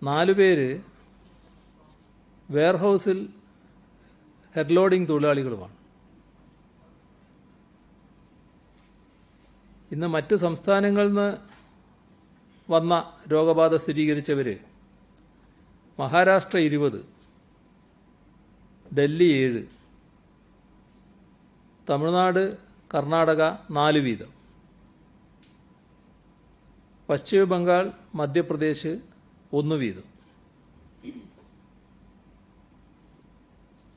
4 പേര് വെയർഹൗസിൽ head loading തൊഴിലാളികളുമാണ്. ഇന്ന് മറ്റ് സംസ്ഥാനങ്ങളിൽ നിന്ന് വന്ന രോഗബാധ സ്ഥിരീകരിച്ചവർ മഹാരാഷ്ട്ര 20, ഡൽഹി 7, തമിഴ്നാട്, കർണാടക 4 വീതം, പശ്ചിമ ബംഗാൾ, മധ്യപ്രദേശ് 1 വീതം.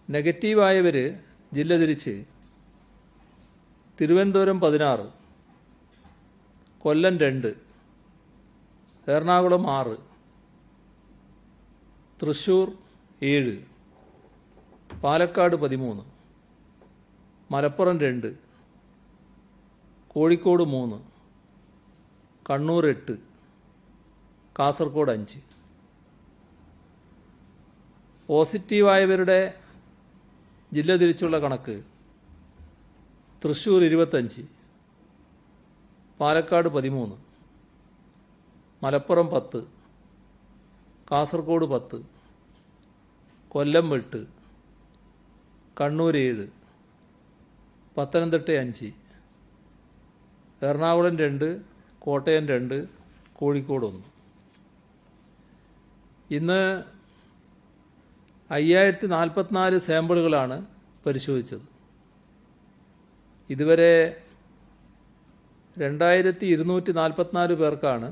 നെഗറ്റീവായവർ ജില്ല തിരിച്ച് തിരുവനന്തപുരം 16, കൊല്ലം 2, എറണാകുളം 6, തൃശ്ശൂർ 7, പാലക്കാട് 13, മലപ്പുറം 2, കോഴിക്കോട് 3, കണ്ണൂർ 8, കാസർഗോഡ് 5. പോസിറ്റീവായവരുടെ ജില്ല തിരിച്ചുള്ള കണക്ക്: തൃശ്ശൂർ 25, പാലക്കാട് 13, മലപ്പുറം 10, കാസർഗോഡ് 10, കൊല്ലം 8, കണ്ണൂർ 7, പത്തനംതിട്ട 5, എറണാകുളം 2, കോട്ടയം 2, കോഴിക്കോട് 1. ഇന്ന് 5044 സാമ്പിളുകളാണ് പരിശോധിച്ചത്. ഇതുവരെ 2244 പേർക്കാണ്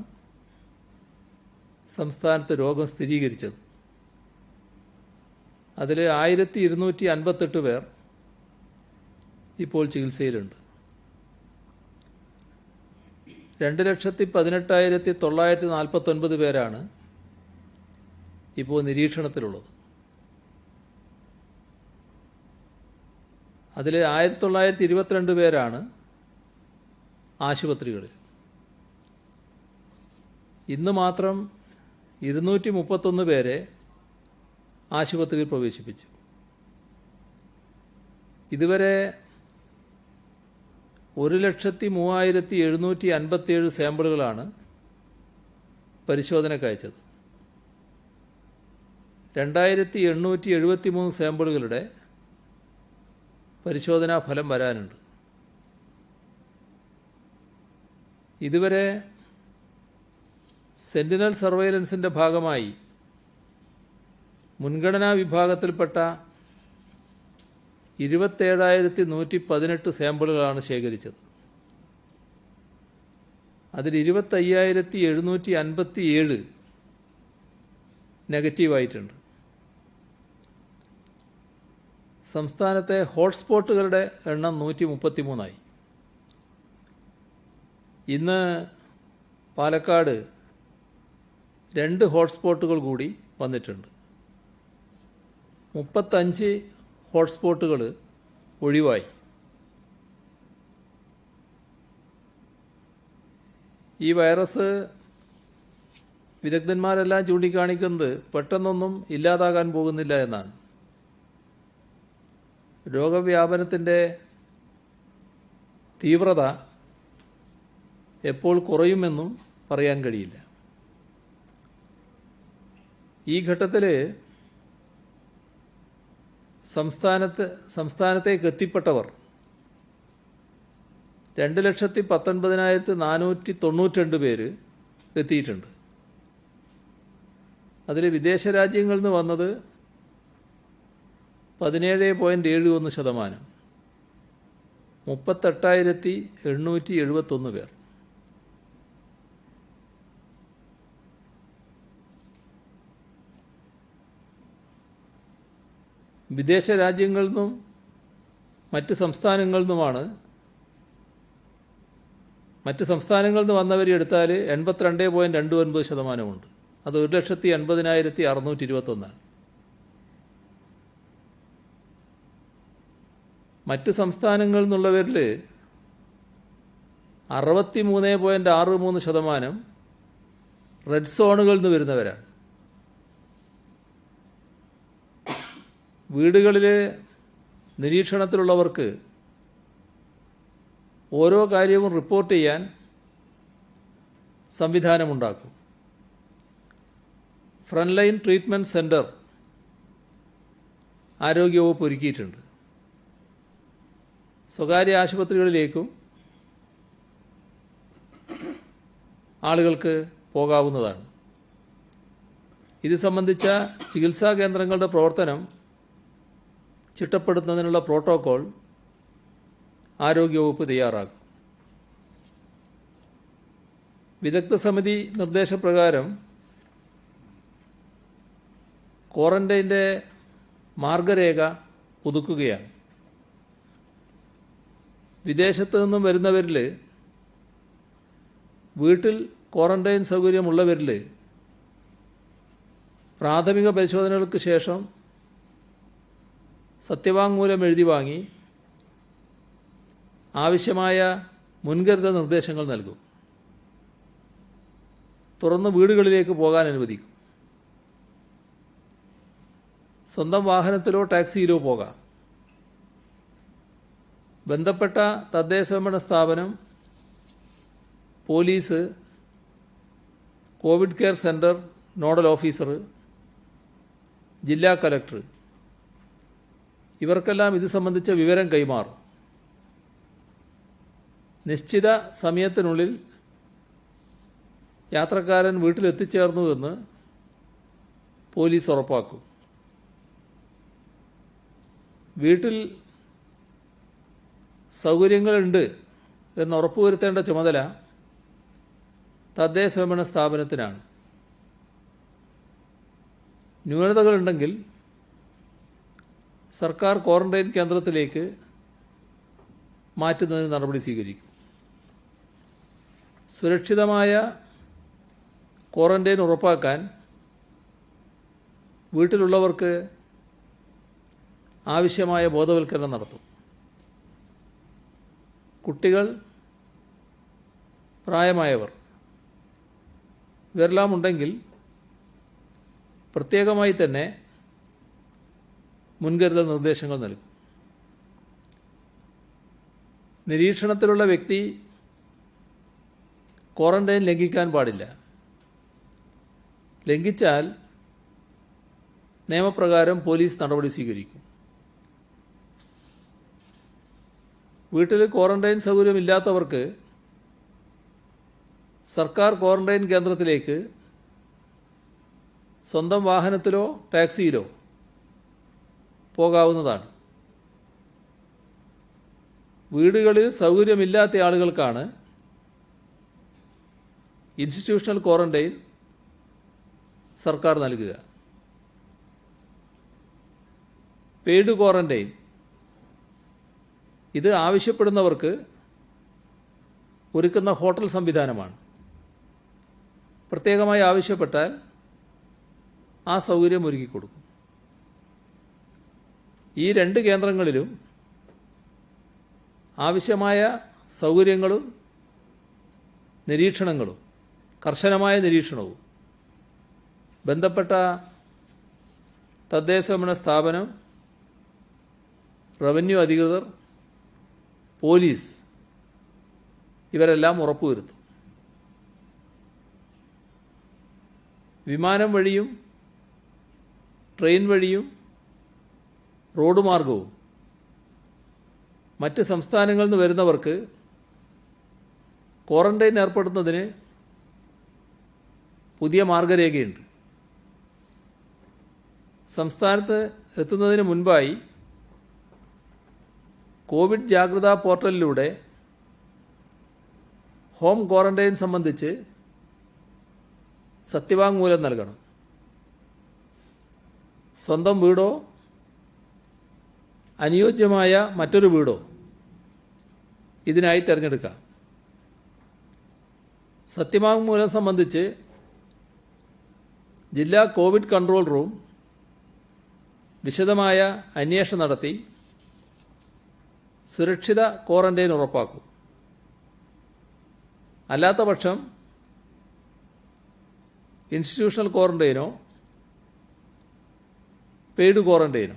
സംസ്ഥാനത്ത് രോഗം സ്ഥിരീകരിച്ചത്. അതിൽ 1258 പേർ ഇപ്പോൾ ചികിത്സയിലുണ്ട്. 2,18,949 പേരാണ് ഇപ്പോൾ നിരീക്ഷണത്തിലുള്ളത്. അതിൽ 1922 പേരാണ് ആശുപത്രികളിൽ. ഇന്ന് മാത്രം 231 പേരെ ആശുപത്രിയിൽ പ്രവേശിപ്പിച്ചു. ഇതുവരെ 1,03,757 സാമ്പിളുകളാണ് പരിശോധനയ്ക്ക് അയച്ചത്. 2,873 സാമ്പിളുകളുടെ പരിശോധനാ ഫലം വരാനുണ്ട്. ഇതുവരെ സെന്റിനൽ സർവൈലൻസിൻ്റെ ഭാഗമായി മുൻഗണനാ വിഭാഗത്തിൽപ്പെട്ട 27,118 സാമ്പിളുകളാണ് ശേഖരിച്ചത്. അതിൽ 25,757 നെഗറ്റീവായിട്ടുണ്ട്. സംസ്ഥാനത്തെ ഹോട്ട്സ്പോട്ടുകളുടെ എണ്ണം 133ആയി. ഇന്ന് പാലക്കാട് 2 ഹോട്ട്സ്പോട്ടുകൾ കൂടി വന്നിട്ടുണ്ട്. 35 ഹോട്ട്സ്പോട്ടുകൾ ഒഴിവായി. ഈ വൈറസ് വിദഗ്ധന്മാരെല്ലാം ചൂണ്ടിക്കാണിക്കുന്നത് പെട്ടെന്നൊന്നും ഇല്ലാതാകാൻ പോകുന്നില്ല എന്നാണ്. രോഗവ്യാപനത്തിൻ്റെ തീവ്രത എപ്പോൾ കുറയുമെന്നും പറയാൻ കഴിയില്ല. ഈ ഘട്ടത്തിൽ സംസ്ഥാനത്തേക്ക് എത്തിപ്പെട്ടവർ 2,19,492 പേര് എത്തിയിട്ടുണ്ട്. അതിൽ വിദേശ രാജ്യങ്ങളിൽ നിന്ന് വന്നത് 17.71%, 38,871 പേർ. വിദേശ രാജ്യങ്ങളിൽ നിന്നും മറ്റ് സംസ്ഥാനങ്ങളിൽ നിന്ന് വന്നവരെ എടുത്താൽ 82.29%. അത് 1,80,621. മറ്റ് സംസ്ഥാനങ്ങളിൽ നിന്നുള്ളവരിൽ 63.63% റെഡ് സോണുകളിൽ നിന്ന് വരുന്നവരാണ്. വീടുകളിൽ നിരീക്ഷണത്തിലുള്ളവർക്ക് ഓരോ കാര്യവും റിപ്പോർട്ട് ചെയ്യാൻ സംവിധാനമുണ്ടാക്കും. ഫ്രണ്ട് ലൈൻ ട്രീറ്റ്മെൻറ്റ് സെൻറ്റർ ആരോഗ്യവകുപ്പ് ഒരുക്കിയിട്ടുണ്ട്. സ്വകാര്യ ആശുപത്രികളിലേക്കും ആളുകൾക്ക് പോകാവുന്നതാണ്. ഇത് സംബന്ധിച്ച ചികിത്സാ കേന്ദ്രങ്ങളുടെ പ്രവർത്തനം ചിട്ടപ്പെടുത്തുന്നതിനുള്ള പ്രോട്ടോകോൾ ആരോഗ്യവകുപ്പ് തയ്യാറാക്കും. വിദഗ്ധ സമിതി നിർദ്ദേശപ്രകാരം ക്വാറന്റൈൻ്റെ മാർഗരേഖ പുതുക്കുകയാണ്. വിദേശത്ത് നിന്നും വരുന്നവരിൽ വീട്ടിൽ ക്വാറന്റൈൻ സൗകര്യമുള്ളവരിൽ പ്രാഥമിക പരിശോധനകൾക്ക് ശേഷം സത്യവാങ്മൂലം എഴുതി വാങ്ങി ആവശ്യമായ മുൻകരുതൽ നിർദ്ദേശങ്ങൾ നൽകും. തുറന്ന് വീടുകളിലേക്ക് പോകാൻ അനുവദിക്കും. സ്വന്തം വാഹനത്തിലോ ടാക്സിയിലോ പോകാം. ബന്ധപ്പെട്ട തദ്ദേശഭരണ സ്ഥാപനം, police, Covid care centre nodal officer, ജില്ലാ കലക്ടർ ഇവർക്കെല്ലാം ഇത് സംബന്ധിച്ച വിവരം കൈമാറും. നിശ്ചിത സമയത്തിനുള്ളിൽ യാത്രക്കാരൻ വീട്ടിലെത്തിച്ചേർന്നുവെന്ന് പോലീസ് ഉറപ്പാക്കും. വീട്ടിൽ സൗകര്യങ്ങളുണ്ട് എന്ന് ഉറപ്പുവരുത്തേണ്ട ചുമതല തദ്ദേശഭരണ സ്ഥാപനത്തിനാണ്. ന്യൂനതകളുണ്ടെങ്കിൽ സർക്കാർ ക്വാറന്റൈൻ കേന്ദ്രത്തിലേക്ക് മാറ്റുന്നതിന് നടപടി സ്വീകരിക്കും. സുരക്ഷിതമായ ക്വാറന്റൈൻ ഉറപ്പാക്കാൻ വീട്ടിലുള്ളവർക്ക് ആവശ്യമായ ബോധവൽക്കരണം നടത്തും. കുട്ടികൾ, പ്രായമായവർ ഇവരെല്ലാം ഉണ്ടെങ്കിൽ പ്രത്യേകമായി തന്നെ മുൻകരുതൽ നിർദ്ദേശങ്ങൾ നൽകും. നിരീക്ഷണത്തിലുള്ള വ്യക്തി ക്വാറന്റൈൻ ലംഘിക്കാൻ പാടില്ല. ലംഘിച്ചാൽ നിയമപ്രകാരം പോലീസ് നടപടി സ്വീകരിക്കും. വീട്ടിൽ ക്വാറന്റൈൻ സൗകര്യമില്ലാത്തവർക്ക് സർക്കാർ ക്വാറന്റൈൻ കേന്ദ്രത്തിലേക്ക് സ്വന്തം വാഹനത്തിലോ ടാക്സിയിലോ പോകാവുന്നതാണ്. വീടുകളിൽ സൗകര്യമില്ലാത്ത ആളുകൾക്കാണ് ഇൻസ്റ്റിറ്റ്യൂഷണൽ ക്വാറന്റൈൻ സർക്കാർ നൽകുക. പെയ്ഡ് ക്വാറന്റൈൻ ഇത് ആവശ്യപ്പെടുന്നവർക്ക് ഒരുക്കുന്ന ഹോട്ടൽ സംവിധാനമാണ്. പ്രത്യേകമായി ആവശ്യപ്പെട്ടാൽ ആ സൗകര്യം ഒരുക്കിക്കൊടുക്കും. ഈ രണ്ട് കേന്ദ്രങ്ങളിലും ആവശ്യമായ സൗകര്യങ്ങളും നിരീക്ഷണങ്ങളും, കർശനമായ നിരീക്ഷണവും ബന്ധപ്പെട്ട തദ്ദേശഭരണ സ്ഥാപനം, റവന്യൂ അധികൃതർ, പോലീസ് ഇവരെല്ലാം ഉറപ്പുവരുത്തും. വിമാനം വഴിയും ട്രെയിൻ വഴിയും റോഡ് മാർഗവും മറ്റ് സംസ്ഥാനങ്ങളിൽ നിന്ന് വരുന്നവർക്ക് ക്വാറന്റൈൻ ഏർപ്പെടുത്തുന്നതിന് പുതിയ മാർഗരേഖയുണ്ട്. സംസ്ഥാനത്ത് എത്തുന്നതിന് മുൻപായി കോവിഡ് ജാഗ്രതാ പോർട്ടലിലൂടെ ഹോം ക്വാറന്റൈൻ സംബന്ധിച്ച് സത്യവാങ്മൂലം നൽകണം. സ്വന്തം വീടോ അനുയോജ്യമായ മറ്റൊരു വീടോ ഇതിനായി തിരഞ്ഞെടുക്കാം. സത്യവാങ്മൂലം സംബന്ധിച്ച് ജില്ലാ കോവിഡ് കൺട്രോൾ റൂം വിശദമായ അന്വേഷണം നടത്തി സുരക്ഷിത ക്വാറന്റൈൻ ഉറപ്പാക്കും. അല്ലാത്തപക്ഷം ഇൻസ്റ്റിറ്റ്യൂഷണൽ ക്വാറന്റൈനോ പെയ്ഡ് ക്വാറന്റൈനോ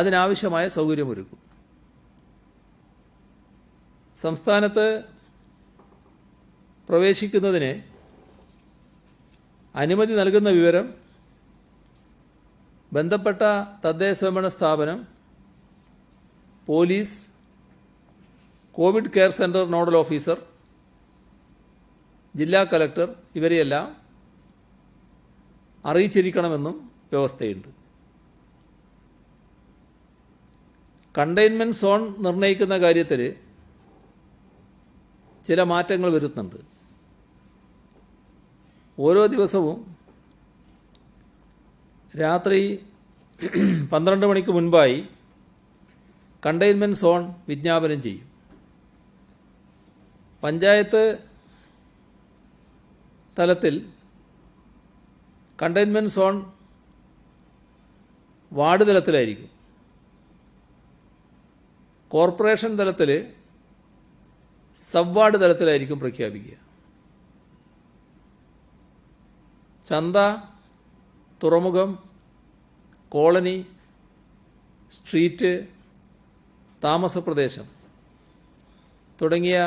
അതിനാവശ്യമായ സൗകര്യമൊരുക്കും. സംസ്ഥാനത്ത് പ്രവേശിക്കുന്നതിന് അനുമതി നൽകുന്ന വിവരം ബന്ധപ്പെട്ട തദ്ദേശ സ്വയംഭരണ സ്ഥാപനം, police, Covid care centre nodal officer, ജില്ലാ കലക്ടർ ഇവരെയെല്ലാം അറിയിച്ചിരിക്കണമെന്നും വ്യവസ്ഥയുണ്ട്. കണ്ടെയ്ൻമെൻറ് സോൺ നിർണ്ണയിക്കുന്ന കാര്യത്തിൽ ചില മാറ്റങ്ങൾ വരുത്തുന്നുണ്ട്. ഓരോ ദിവസവും രാത്രി 12 മണിക്ക് മുൻപായി കണ്ടെയ്ൻമെൻറ് സോൺ വിജ്ഞാപനം ചെയ്യും. പഞ്ചായത്ത് തലത്തിൽ കണ്ടെയ്ൻമെൻറ് സോൺ വാർഡ് തലത്തിലായിരിക്കും. കോർപ്പറേഷൻ തലത്തിൽ സബ് വാർഡ് തലത്തിലായിരിക്കും പ്രഖ്യാപിക്കുക. ചന്ത, തുറമുഖം, കോളനി, സ്ട്രീറ്റ്, താമസ പ്രദേശം തുടങ്ങിയ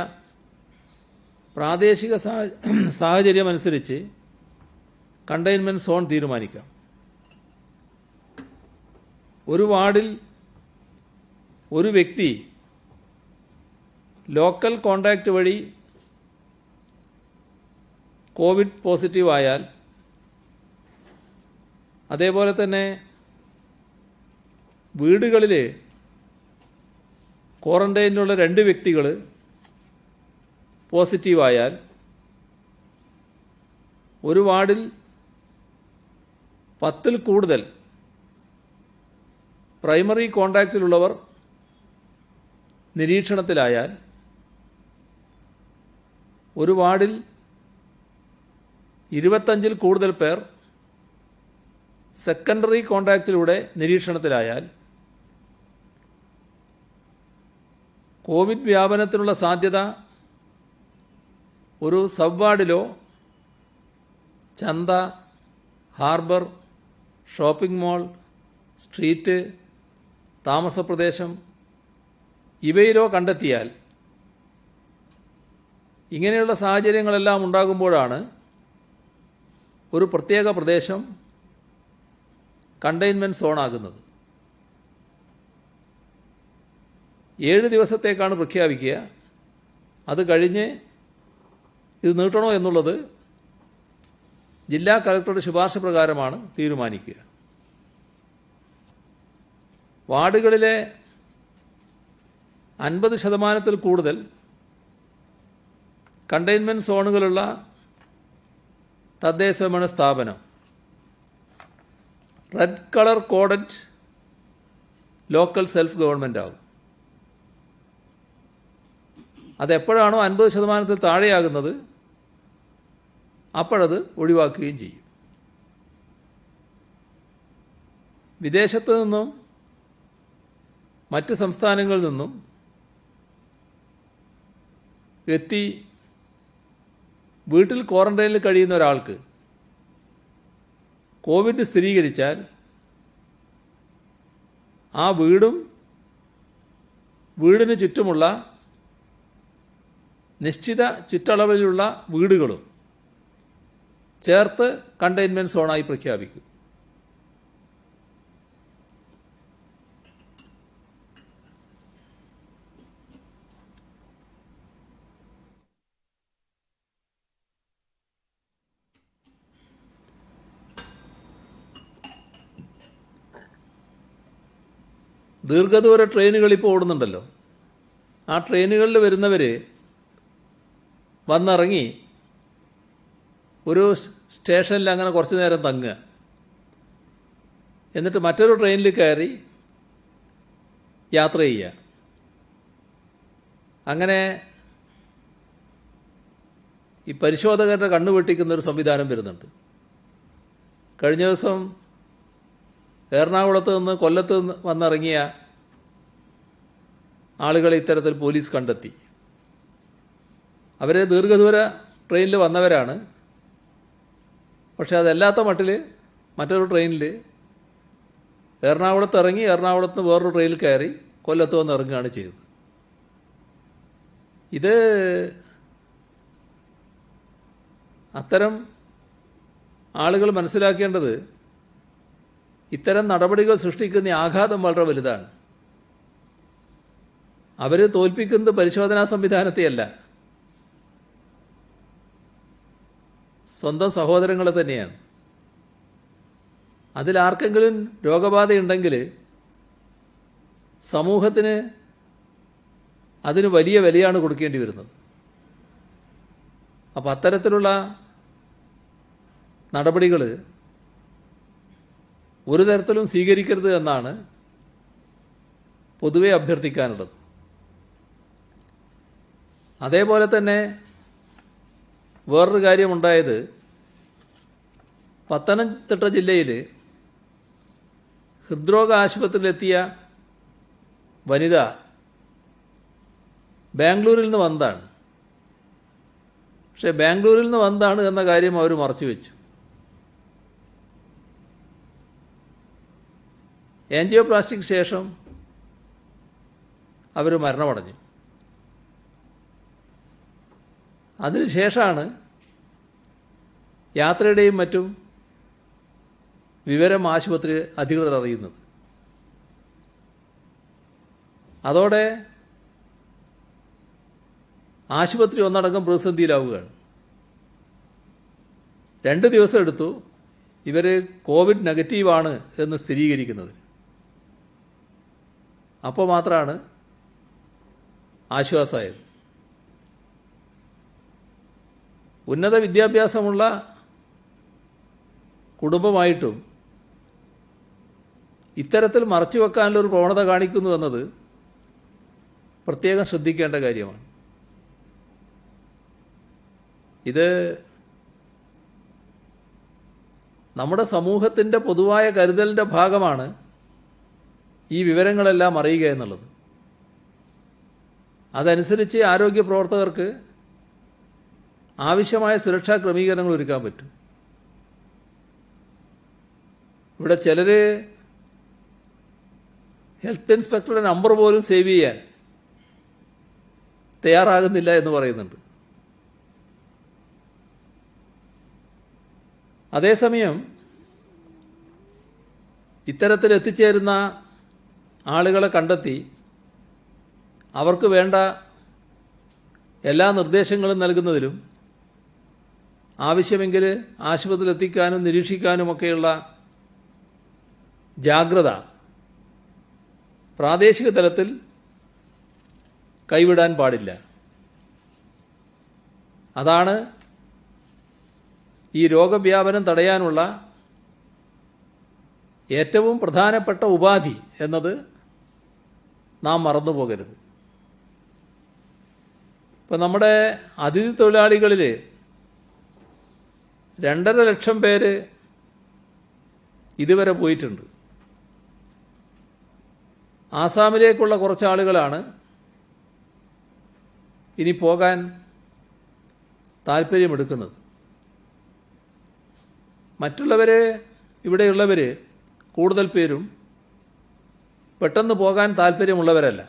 പ്രാദേശിക സാഹചര്യമനുസരിച്ച് കണ്ടെയ്ൻമെൻറ് സോൺ തീരുമാനിക്കാം. ഒരു വാർഡിൽ ഒരു വ്യക്തി ലോക്കൽ കോൺടാക്റ്റ് വഴി കോവിഡ് പോസിറ്റീവ് ആയാൽ, അതേപോലെ തന്നെ വീടുകളിൽ ക്വാറന്റൈനിലുള്ള 2 വ്യക്തികൾ പോസിറ്റീവായാൽ ഒരു വാർഡിൽ 10-ൽ കൂടുതൽ പ്രൈമറി കോൺടാക്റ്റിലുള്ളവർ നിരീക്ഷണത്തിലായാൽ ഒരു വാർഡിൽ 25-ൽ കൂടുതൽ പേർ സെക്കൻഡറി കോൺടാക്റ്റിലൂടെ നിരീക്ഷണത്തിലായാൽ കോവിഡ് വ്യാപനത്തിനുള്ള സാധ്യത ഒരു സബ് വാർഡിലോ ചന്ത, ഹാർബർ, ഷോപ്പിംഗ് മാൾ, സ്ട്രീറ്റ്, താമസ പ്രദേശം ഇവയിലോ കണ്ടെത്തിയാൽ, ഇങ്ങനെയുള്ള സാഹചര്യങ്ങളെല്ലാം ഉണ്ടാകുമ്പോഴാണ് ഒരു പ്രത്യേക പ്രദേശം കണ്ടെയ്ൻമെൻറ് സോണാകുന്നത്. 7 ദിവസത്തേക്കാണ് പ്രഖ്യാപിക്കുക. അത് കഴിഞ്ഞ് ഇത് നീട്ടണോ എന്നുള്ളത് ജില്ലാ കലക്ടറുടെ ശുപാർശ പ്രകാരമാണ് തീരുമാനിക്കുക. വാർഡുകളിലെ 50% കൂടുതൽ കണ്ടെയ്ൻമെൻറ് സോണുകളുള്ള തദ്ദേശ സ്വയംഭരണ സ്ഥാപനം red colour coded local self government ആകും. അതെപ്പോഴാണോ 50% താഴെയാകുന്നത് അപ്പോഴത് ഒഴിവാക്കുകയും ചെയ്യും. വിദേശത്ത് നിന്നും മറ്റ് സംസ്ഥാനങ്ങളിൽ നിന്നും എത്തി വീട്ടിൽ ക്വാറന്റൈനിൽ കഴിയുന്ന ഒരാൾക്ക് കോവിഡ് സ്ഥിരീകരിച്ചാൽ ആ വീടും വീടിന് ചുറ്റുമുള്ള നിശ്ചിത ചുറ്റളവിലുള്ള വീടുകളും ചേർത്ത് കണ്ടെയ്ൻമെൻറ് സോണായി പ്രഖ്യാപിക്കും. ദീർഘദൂര ട്രെയിനുകൾ ഇപ്പോൾ ഓടുന്നുണ്ടല്ലോ. ആ ട്രെയിനുകളിൽ വരുന്നവർ വന്നിറങ്ങി ഒരു സ്റ്റേഷനിൽ അങ്ങനെ കുറച്ച് നേരം തങ്ങുക, എന്നിട്ട് മറ്റൊരു ട്രെയിനിൽ കയറി യാത്ര ചെയ്യുക. അങ്ങനെ ഈ പരിശോധകരുടെ കണ്ണു വെട്ടിക്കുന്ന ഒരു സംവിധാനം വരുന്നുണ്ട്. കഴിഞ്ഞ ദിവസം എറണാകുളത്ത് നിന്ന് കൊല്ലത്ത് നിന്ന് വന്നിറങ്ങിയ ആളുകളെ ഇത്തരത്തിൽ പോലീസ് കണ്ടെത്തി. അവർ ദീർഘദൂര ട്രെയിനിൽ വന്നവരാണ്. പക്ഷേ അതല്ലാത്ത മട്ടിൽ മറ്റൊരു ട്രെയിനിൽ എറണാകുളത്ത് ഇറങ്ങി എറണാകുളത്ത് നിന്ന് വേറൊരു ട്രെയിനിൽ കയറി കൊല്ലത്ത് വന്ന് ഇറങ്ങുകയാണ് ചെയ്തത്. ഇത് അത്തരം ആളുകൾ മനസ്സിലാക്കേണ്ടത് ഇത്തരം നടപടികൾ സൃഷ്ടിക്കുന്ന ആഘാതം വളരെ വലുതാണ്. അവർ തോൽപ്പിക്കുന്നത് പരിശോധനാ സംവിധാനത്തെയല്ല, സ്വന്തം സഹോദരങ്ങളെ തന്നെയാണ്. അതിലാർക്കെങ്കിലും രോഗബാധയുണ്ടെങ്കിൽ സമൂഹത്തിന് അതിന് വലിയ വിലയാണ് കൊടുക്കേണ്ടി വരുന്നത്. അപ്പം അത്തരത്തിലുള്ള നടപടികൾ ഒരു തരത്തിലും സ്വീകരിക്കരുത് എന്നാണ് പൊതുവെ അഭ്യർത്ഥിക്കാനുള്ളത്. അതേപോലെ തന്നെ വേറൊരു കാര്യമുണ്ടായത്, പത്തനംതിട്ട ജില്ലയിൽ ഹൃദ്രോഗ ആശുപത്രിയിലെത്തിയ വനിത ബാംഗ്ലൂരിൽ നിന്ന് വന്നതാണ്. പക്ഷേ ബാംഗ്ലൂരിൽ നിന്ന് വന്നതാണ് എന്ന കാര്യം അവർ മറച്ചു വെച്ചു. ആൻജിയോപ്ലാസ്റ്റിക്ക് ശേഷം അവർ മരണമടഞ്ഞു. അതിനുശേഷമാണ് യാത്രയുടെയും മറ്റും വിവരം ആശുപത്രി അധികൃതർ അറിയുന്നത്. അതോടെ ആശുപത്രി ഒന്നടങ്കം പ്രതിസന്ധിയിലാവുകയാണ്. 2 ദിവസം എടുത്തു ഇവർ കോവിഡ് നെഗറ്റീവാണ് എന്ന് സ്ഥിരീകരിക്കുന്നത്. അപ്പോൾ മാത്രമാണ് ആശ്വാസമായത്. ഉന്നത വിദ്യാഭ്യാസമുള്ള കുടുംബമായിട്ടും ഇത്തരത്തിൽ മറച്ചു വെക്കാനുള്ളൊരു പ്രവണത കാണിക്കുന്നു എന്നത് പ്രത്യേകം ശ്രദ്ധിക്കേണ്ട കാര്യമാണ്. ഇത് നമ്മുടെ സമൂഹത്തിൻ്റെ പൊതുവായ കരുതലിൻ്റെ ഭാഗമാണ് ഈ വിവരങ്ങളെല്ലാം അറിയുക എന്നുള്ളത്. അതനുസരിച്ച് ആരോഗ്യ പ്രവർത്തകർക്ക് ആവശ്യമായ സുരക്ഷാ ക്രമീകരണങ്ങൾ ഒരുക്കാൻ പറ്റും. ഇവിടെ ചിലർ ഹെൽത്ത് ഇൻസ്പെക്ടറുടെ നമ്പർ പോലും സേവ് ചെയ്യാൻ തയ്യാറാകുന്നില്ല എന്ന് പറയുന്നുണ്ട്. അതേസമയം ഇത്തരത്തിൽ എത്തിച്ചേരുന്ന ആളുകളെ കണ്ടെത്തി അവർക്ക് വേണ്ട എല്ലാ നിർദ്ദേശങ്ങളും നൽകുന്നതിലും ആവശ്യമെങ്കിൽ ആശുപത്രിയിൽ എത്തിക്കാനും നിരീക്ഷിക്കാനുമൊക്കെയുള്ള ജാഗ്രത പ്രാദേശിക തലത്തിൽ കൈവിടാൻ പാടില്ല. അതാണ് ഈ രോഗവ്യാപനം തടയാനുള്ള ഏറ്റവും പ്രധാനപ്പെട്ട ഉപാധി എന്നത് നാം മറന്നുപോകരുത്. ഇപ്പം നമ്മുടെ അതിഥി തൊഴിലാളികളിൽ 2.5 ലക്ഷം പേര് ഇതുവരെ പോയിട്ടുണ്ട്. ആസാമിലേക്കുള്ള കുറച്ച് ആളുകളാണ് ഇനി പോകാൻ താല്പര്യമെടുക്കുന്നത്. മറ്റുള്ളവർ, ഇവിടെയുള്ളവർ കൂടുതൽ പേരും പെട്ടെന്ന് പോകാൻ താല്പര്യമുള്ളവരല്ല.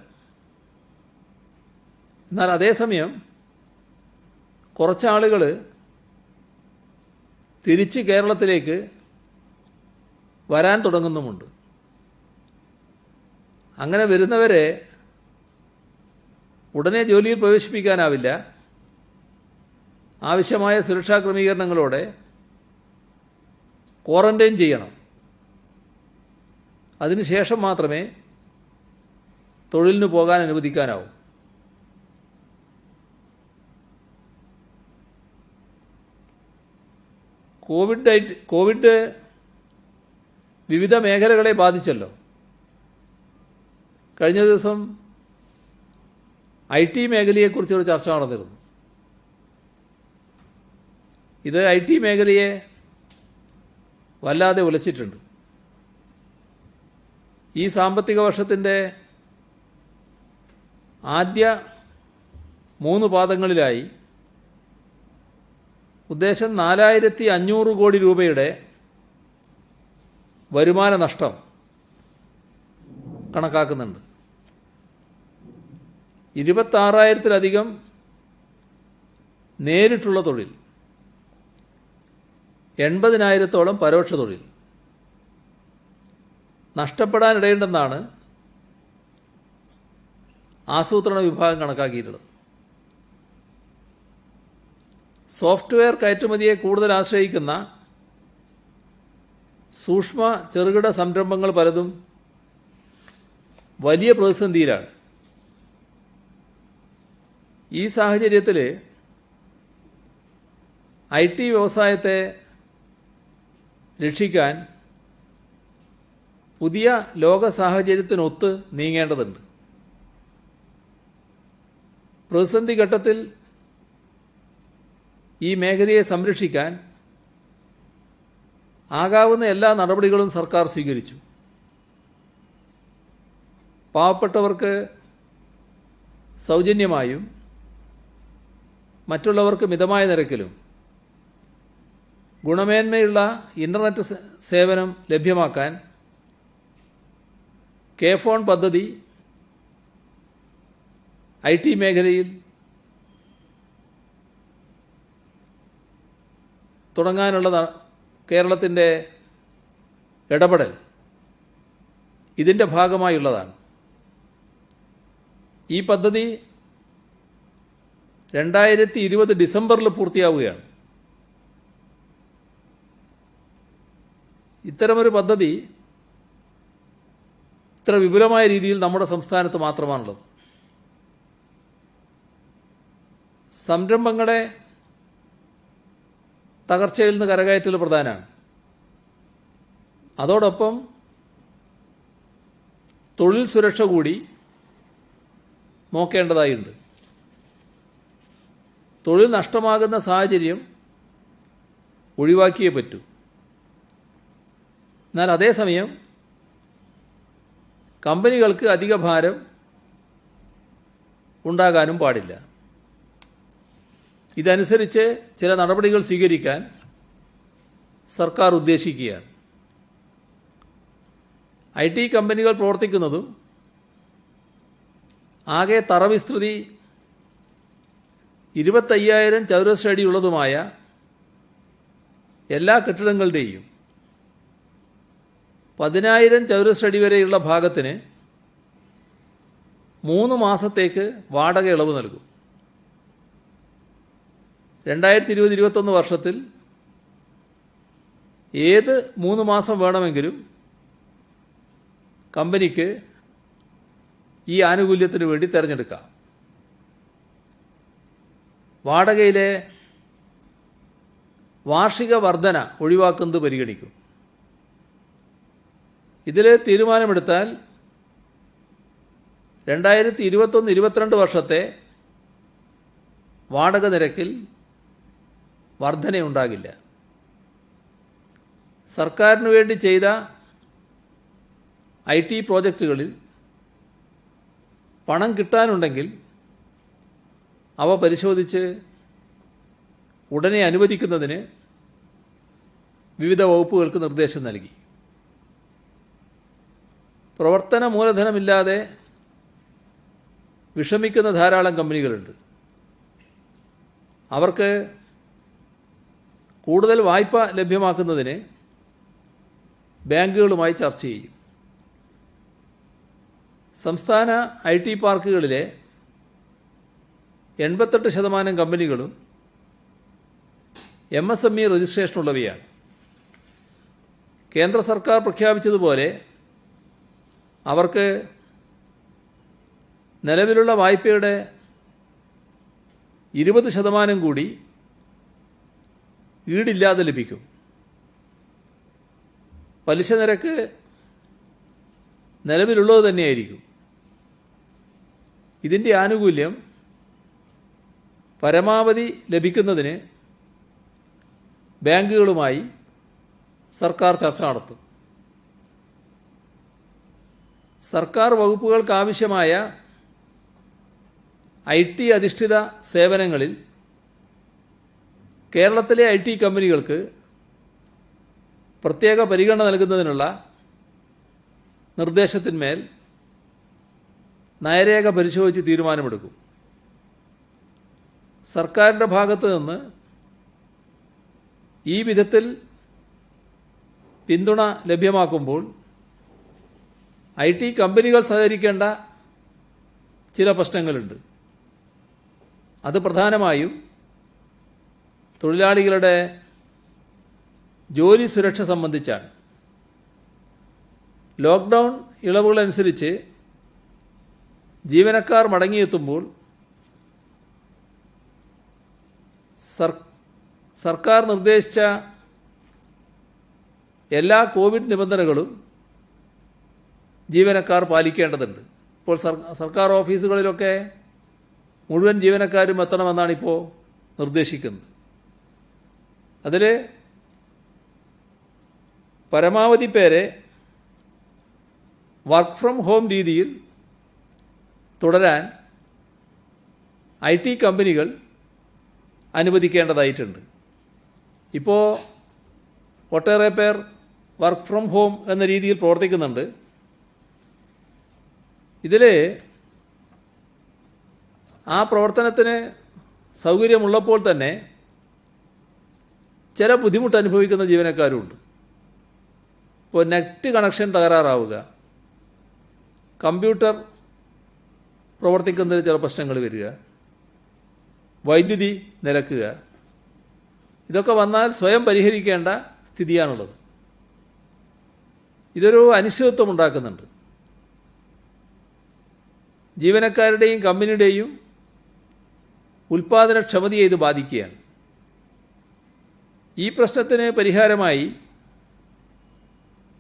എന്നാൽ അതേസമയം കുറച്ചാളുകൾ തിരിച്ച് കേരളത്തിലേക്ക് വരാൻ തുടങ്ങുന്നുമുണ്ട്. അങ്ങനെ വരുന്നവരെ ഉടനെ ജോലിയിൽ പ്രവേശിപ്പിക്കാനാവില്ല. ആവശ്യമായ സുരക്ഷാ ക്രമീകരണങ്ങളോടെ ക്വാറന്റൈൻ ചെയ്യണം. അതിനുശേഷം മാത്രമേ തൊഴിലിന് പോകാൻ അനുവദിക്കാനാവൂ. കോവിഡ് വിവിധ മേഖലകളെ ബാധിച്ചല്ലോ. കഴിഞ്ഞ ദിവസം IT മേഖലയെക്കുറിച്ചൊരു ചർച്ച നടന്നിരുന്നു. ഇത് IT മേഖലയെ വല്ലാതെ ഉലച്ചിട്ടുണ്ട്. ഈ സാമ്പത്തിക വർഷത്തിൻ്റെ ആദ്യ 3 പാദങ്ങളിലായി ഉദ്ദേശം 4500 കോടി രൂപയുടെ വരുമാന നഷ്ടം കണക്കാക്കുന്നുണ്ട്. 26,000-ലധികം നേരിട്ടുള്ള തൊഴിൽ, 80,000-ഓളം പരോക്ഷ തൊഴിൽ നഷ്ടപ്പെടാനിടയുണ്ടെന്നാണ് ആസൂത്രണ വിഭാഗം കണക്കാക്കിയിട്ടുള്ളത്. സോഫ്റ്റ്വെയർ കയറ്റുമതിയെ കൂടുതൽ ആശ്രയിക്കുന്ന സൂക്ഷ്മ ചെറുകിട സംരംഭങ്ങൾ പലതും വലിയ പ്രതിസന്ധിയിലാണ്. ഈ സാഹചര്യത്തിൽ IT വ്യവസായത്തെ രക്ഷിക്കാൻ പുതിയ ലോക സാഹചര്യത്തിനൊത്ത് നീങ്ങേണ്ടതുണ്ട്. പ്രതിസന്ധി ഘട്ടത്തിൽ ഈ മേഖലയെ സംരക്ഷിക്കാൻ ആകാവുന്ന എല്ലാ നടപടികളും സർക്കാർ സ്വീകരിച്ചു. പാവപ്പെട്ടവർക്ക് സൗജന്യമായും മറ്റുള്ളവർക്ക് മിതമായ നിരക്കിലും ഗുണമേന്മയുള്ള ഇൻ്റർനെറ്റ് സേവനം ലഭ്യമാക്കാൻ കെ-ഫോൺ പദ്ധതി IT മേഖലയിൽ തുടങ്ങാനുള്ള കേരളത്തിൻ്റെ ഇടപെടൽ ഇതിൻ്റെ ഭാഗമായുള്ളതാണ്. ഈ പദ്ധതി 2020 ഡിസംബറിൽ പൂർത്തിയാവുകയാണ്. ഇത്തരമൊരു പദ്ധതി ഇത്ര വിപുലമായ രീതിയിൽ നമ്മുടെ സംസ്ഥാനത്ത് മാത്രമാണുള്ളത്. സംരംഭങ്ങളെ തകർച്ചയിൽ നിന്ന് കരകയറ്റൽ പ്രധാനമാണ്. അതോടൊപ്പം തൊഴിൽ സുരക്ഷ കൂടി നോക്കേണ്ടതായുണ്ട്. തൊഴിൽ നഷ്ടമാകുന്ന സാഹചര്യം ഒഴിവാക്കിയേ പറ്റൂ. എന്നാൽ അതേസമയം കമ്പനികൾക്ക് അധിക ഭാരം ഉണ്ടാകാനും പാടില്ല. ഇതനുസരിച്ച് ചില നടപടികൾ സ്വീകരിക്കാൻ സർക്കാർ ഉദ്ദേശിക്കുകയാണ്. IT കമ്പനികൾ പ്രവർത്തിക്കുന്നതും ആകെ തറവിസ്തൃതി 25,000 ചതുരശ്ര അടിയുള്ളതുമായ എല്ലാ കെട്ടിടങ്ങളുടെയും 10,000 ചതുരശ്ര അടി വരെയുള്ള ഭാഗത്തിന് 3 മാസത്തേക്ക് വാടക ഇളവ് നൽകും. 2020-21 വർഷത്തിൽ ഏത് 3 മാസം വേണമെങ്കിലും കമ്പനിക്ക് ഈ ആനുകൂല്യത്തിന് വേണ്ടി തിരഞ്ഞെടുക്കാം. വാടകയിലെ വാർഷിക വർധന ഒഴിവാക്കുന്നത് പരിഗണിക്കും. ഇതിൽ തീരുമാനമെടുത്താൽ 2021-22 വർഷത്തെ വാടക നിരക്കിൽ വർധനയുണ്ടാകില്ല. സർക്കാരിന് വേണ്ടി ചെയ്ത IT പ്രോജക്റ്റുകളിൽ പണം കിട്ടാനുണ്ടെങ്കിൽ അവ പരിശോധിച്ച് ഉടനെ അനുവദിക്കുന്നതിന് വിവിധ വകുപ്പുകൾക്ക് നിർദ്ദേശം നൽകി. പ്രവർത്തന മൂലധനമില്ലാതെ വിഷമിക്കുന്ന ധാരാളം കമ്പനികളുണ്ട്. അവർക്ക് കൂടുതൽ വായ്പ ലഭ്യമാക്കുന്നതിന് ബാങ്കുകളുമായി ചർച്ച ചെയ്യും. സംസ്ഥാന IT പാർക്കുകളിലെ 88% കമ്പനികളും MSME രജിസ്ട്രേഷനുള്ളവയാണ്. കേന്ദ്ര സർക്കാർ പ്രഖ്യാപിച്ചതുപോലെ അവർക്ക് നിലവിലുള്ള വായ്പയുടെ 20% കൂടി ഈടില്ലാതെ ലഭിക്കും. പലിശ നിരക്ക് നിലവിലുള്ളത് തന്നെയായിരിക്കും. ഇതിൻ്റെ ആനുകൂല്യം പരമാവധി ലഭിക്കുന്നതിന് ബാങ്കുകളുമായി സർക്കാർ ചർച്ച നടത്തും. സർക്കാർ വകുപ്പുകൾക്കാവശ്യമായ IT അധിഷ്ഠിത സേവനങ്ങളിൽ കേരളത്തിലെ IT കമ്പനികൾക്ക് പ്രത്യേക പരിഗണന നൽകുന്നതിനുള്ള നിർദ്ദേശത്തിന്മേൽ നയരേഖ പരിശോധിച്ച് തീരുമാനമെടുക്കും. സർക്കാരിൻ്റെ ഭാഗത്തു നിന്ന് ഈ വിധത്തിൽ പിന്തുണ ലഭ്യമാക്കുമ്പോൾ ഐ ടി കമ്പനികൾ സഹകരിക്കേണ്ട ചില പ്രശ്നങ്ങളുണ്ട്. അത് പ്രധാനമായും തൊഴിലാളികളുടെ ജോലി സുരക്ഷ സംബന്ധിച്ചാണ്. ലോക്ക്ഡൗൺ ഇളവുകളനുസരിച്ച് ജീവനക്കാർ മടങ്ങിയെത്തുമ്പോൾ സർക്കാർ നിർദ്ദേശിച്ച എല്ലാ കോവിഡ് നിബന്ധനകളും ജീവനക്കാർ പാലിക്കേണ്ടതുണ്ട്. ഇപ്പോൾ സർക്കാർ ഓഫീസുകളിലൊക്കെ മുഴുവൻ ജീവനക്കാരും എത്തണമെന്നാണ് ഇപ്പോൾ നിർദ്ദേശിക്കുന്നത്. അതിൽ പരമാവധി പേരെ വർക്ക് ഫ്രം ഹോം രീതിയിൽ തുടരാൻ ഐ ടി കമ്പനികൾ അനുവദിക്കേണ്ടതായിട്ടുണ്ട്. ഇപ്പോൾ ഒട്ടേറെ പേർ വർക്ക് ഫ്രം ഹോം എന്ന രീതിയിൽ പ്രവർത്തിക്കുന്നുണ്ട്. ഇതിൽ ആ പ്രവർത്തനത്തിന് സൗകര്യമുള്ളപ്പോൾ തന്നെ ചില ബുദ്ധിമുട്ട് അനുഭവിക്കുന്ന ജീവനക്കാരുമുണ്ട്. ഇപ്പോൾ നെറ്റ് കണക്ഷൻ തകരാറാവുക, കമ്പ്യൂട്ടർ പ്രവർത്തിക്കുന്നതിൽ ചില പ്രശ്നങ്ങൾ വരിക, വൈദ്യുതി നിലക്കുക, ഇതൊക്കെ വന്നാൽ സ്വയം പരിഹരിക്കേണ്ട സ്ഥിതിയാണുള്ളത്. ഇതൊരു അനിശ്ചിതത്വം ഉണ്ടാക്കുന്നുണ്ട്. ജീവനക്കാരുടെയും കമ്പനിയുടെയും ഉൽപ്പാദനക്ഷമതയെ ഇത് ബാധിക്കുകയാണ്. ഈ പ്രശ്നത്തിന് പരിഹാരമായി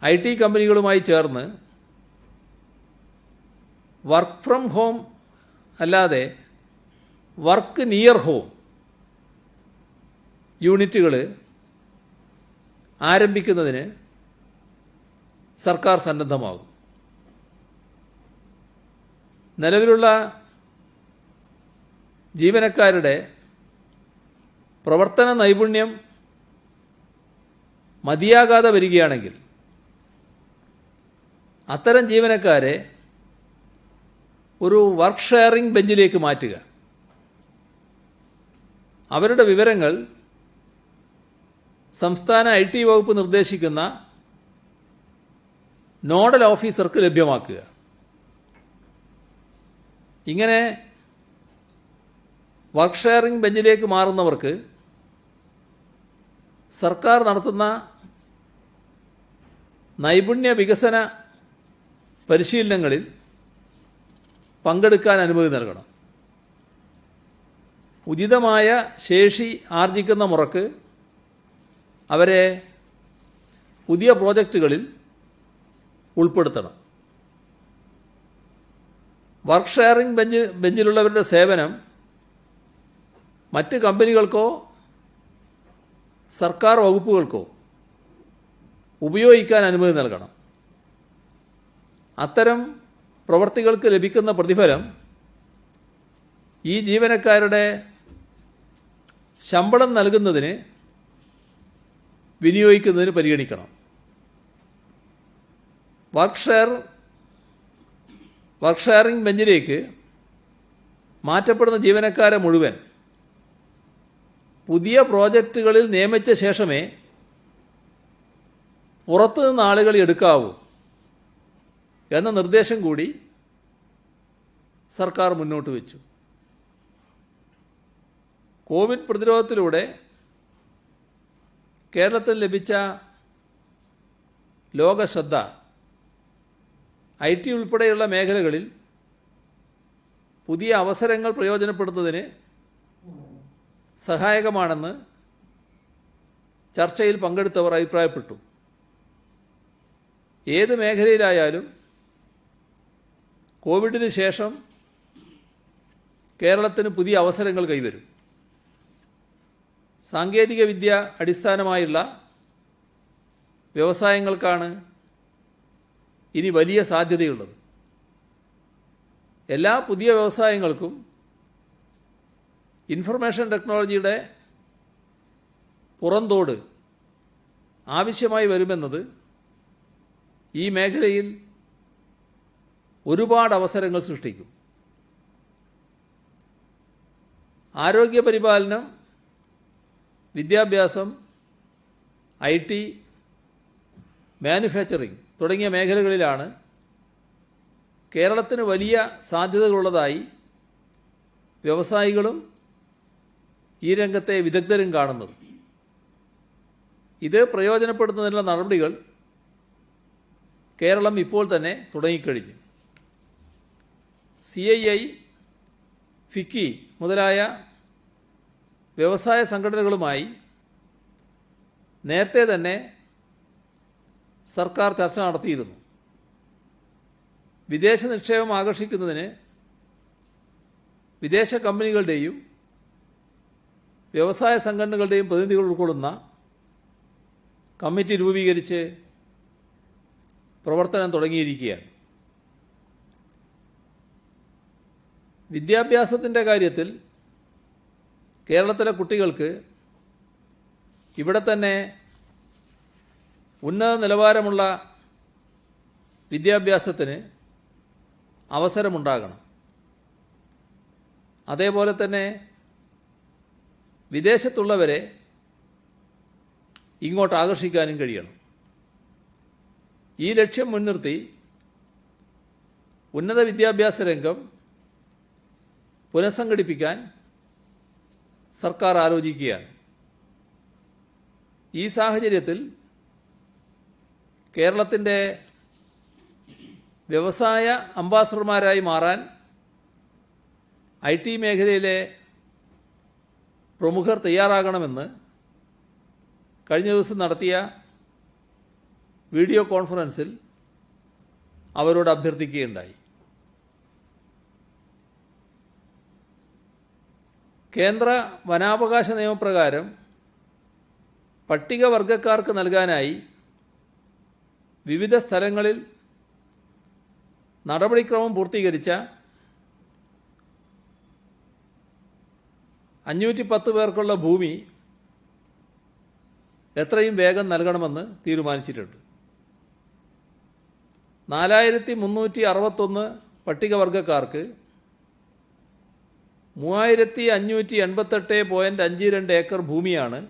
ഐ ടി കമ്പനികളുമായി ചേർന്ന് വർക്ക് ഫ്രം ഹോം അല്ലാതെ വർക്ക് നിയർ ഹോം യൂണിറ്റുകൾ ആരംഭിക്കുന്നതിന് സർക്കാർ സന്നദ്ധമാകും. നിലവിലുള്ള ജീവനക്കാരുടെ പ്രവർത്തന നൈപുണ്യം മതിയാകാതെ വരികയാണെങ്കിൽ അത്തരം ജീവനക്കാരെ ഒരു വർക്ക് ഷെയറിംഗ് ബെഞ്ചിലേക്ക് മാറ്റുക, അവരുടെ വിവരങ്ങൾ സംസ്ഥാന ഐ ടി വകുപ്പ് നിർദ്ദേശിക്കുന്ന നോഡൽ ഓഫീസർക്ക് ലഭ്യമാക്കുക. ഇങ്ങനെ വർക്ക് ഷെയറിംഗ് ബെഞ്ചിലേക്ക് മാറുന്നവർക്ക് സർക്കാർ നടത്തുന്ന നൈപുണ്യ വികസന പരിശീലനങ്ങളിൽ പങ്കെടുക്കാൻ അനുമതി നൽകണം. ഉചിതമായ ശേഷി ആർജിക്കുന്ന മുറക്ക് അവരെ പുതിയ പ്രോജക്റ്റുകളിൽ ഉൾപ്പെടുത്തണം. വർക്ക് ഷെയറിംഗ് ബെഞ്ചിലുള്ളവരുടെ സേവനം മറ്റ് കമ്പനികൾക്കോ സർക്കാർ വകുപ്പുകൾക്കോ ഉപയോഗിക്കാൻ അനുമതി നൽകണം. അത്തരം പ്രവർത്തികൾക്ക് ലഭിക്കുന്ന പ്രതിഫലം ഈ ജീവനക്കാരുടെ ശമ്പളം നൽകുന്നതിന് വിനിയോഗിക്കുന്നതിന് പരിഗണിക്കണം. വർക്ക് ഷെയറിംഗ് ബെഞ്ചിലേക്ക് മാറ്റപ്പെടുന്ന ജീവനക്കാരെ മുഴുവൻ പുതിയ പ്രോജക്റ്റുകളിൽ നിയമിച്ച ശേഷമേ പുറത്തുനിന്ന് ആളുകൾ എടുക്കാവൂ എന്ന നിർദ്ദേശം കൂടി സർക്കാർ മുന്നോട്ട് വെച്ചു. കോവിഡ് പ്രതിരോധത്തിലൂടെ കേരളത്തിൽ ലഭിച്ച ലോകശ്രദ്ധ ഐ ടി ഉൾപ്പെടെയുള്ള മേഖലകളിൽ പുതിയ അവസരങ്ങൾ പ്രയോജനപ്പെടുത്തുന്നതിന് സഹായകമാണെന്ന് ചർച്ചയിൽ പങ്കെടുത്തവർ അഭിപ്രായപ്പെട്ടു. ഏത് മേഖലയിലായാലും കോവിഡിന് ശേഷം കേരളത്തിന് പുതിയ അവസരങ്ങൾ കൈവരും. സാങ്കേതിക വിദ്യ അടിസ്ഥാനമായുള്ള വ്യവസായങ്ങൾക്കാണ് ഇനി വലിയ സാധ്യതയുള്ളത്. എല്ലാ പുതിയ വ്യവസായങ്ങൾക്കും ഇൻഫർമേഷൻ ടെക്നോളജിയുടെ പുറന്തോട് ആവശ്യമായി വരുമെന്നത് ഈ മേഖലയിൽ ഒരുപാട് അവസരങ്ങൾ സൃഷ്ടിക്കും. ആരോഗ്യപരിപാലനം, വിദ്യാഭ്യാസം, IT, മാനുഫാക്ചറിംഗ് തുടങ്ങിയ മേഖലകളിലാണ് കേരളത്തിന് വലിയ സാധ്യതകളുള്ളതായി വ്യവസായികളും ഈ രംഗത്തെ വിദഗ്ധരും കാണുന്നത്. ഇത് പ്രയോജനപ്പെടുത്തുന്നതിനുള്ള നടപടികൾ കേരളം ഇപ്പോൾ തന്നെ തുടങ്ങിക്കഴിഞ്ഞു. CII, ഫിക്കി മുതലായ വ്യവസായ സംഘടനകളുമായി നേരത്തെ തന്നെ സർക്കാർ ചർച്ച നടത്തിയിരുന്നു. വിദേശ നിക്ഷേപം ആകർഷിക്കുന്നതിന് വിദേശ കമ്പനികളുടെയും വ്യവസായ സംഘടനകളുടെയും പ്രതിനിധികൾ ഉൾക്കൊള്ളുന്ന കമ്മിറ്റി രൂപീകരിച്ച് പ്രവർത്തനം തുടങ്ങിയിരിക്കുകയാണ്. വിദ്യാഭ്യാസത്തിൻ്റെ കാര്യത്തിൽ കേരളത്തിലെ കുട്ടികൾക്ക് ഇവിടെ തന്നെ ഉന്നത നിലവാരമുള്ള വിദ്യാഭ്യാസത്തിന് അവസരമുണ്ടാകണം. അതേപോലെ തന്നെ വിദേശത്തുള്ളവരെ ഇങ്ങോട്ട് ആകർഷിക്കാനും കഴിയണം. ഈ ലക്ഷ്യം മുൻനിർത്തി ഉന്നത വിദ്യാഭ്യാസ രംഗം പുനഃസംഘടിപ്പിക്കാൻ സർക്കാർ ആലോചിക്കുകയാണ്. ഈ സാഹചര്യത്തിൽ കേരളത്തിൻ്റെ വ്യവസായ അംബാസഡർമാരായി മാറാൻ IT മേഖലയിലെ പ്രമുഖർ തയ്യാറാകണമെന്ന് കഴിഞ്ഞ ദിവസം നടത്തിയ വീഡിയോ കോൺഫറൻസിൽ അവരോട് അഭ്യർത്ഥിക്കുകയുണ്ടായി. കേന്ദ്ര വനാവകാശ നിയമപ്രകാരം പട്ടികവർഗക്കാർക്ക് നൽകാനായി വിവിധ സ്ഥലങ്ങളിൽ നടപടിക്രമം പൂർത്തീകരിച്ച 510 പേർക്കുള്ള ഭൂമി എത്രയും വേഗം നൽകണമെന്ന് തീരുമാനിച്ചിട്ടുണ്ട്. 4361 പട്ടികവർഗക്കാർക്ക് 3588.52 ഏക്കർ ഭൂമിയാണ്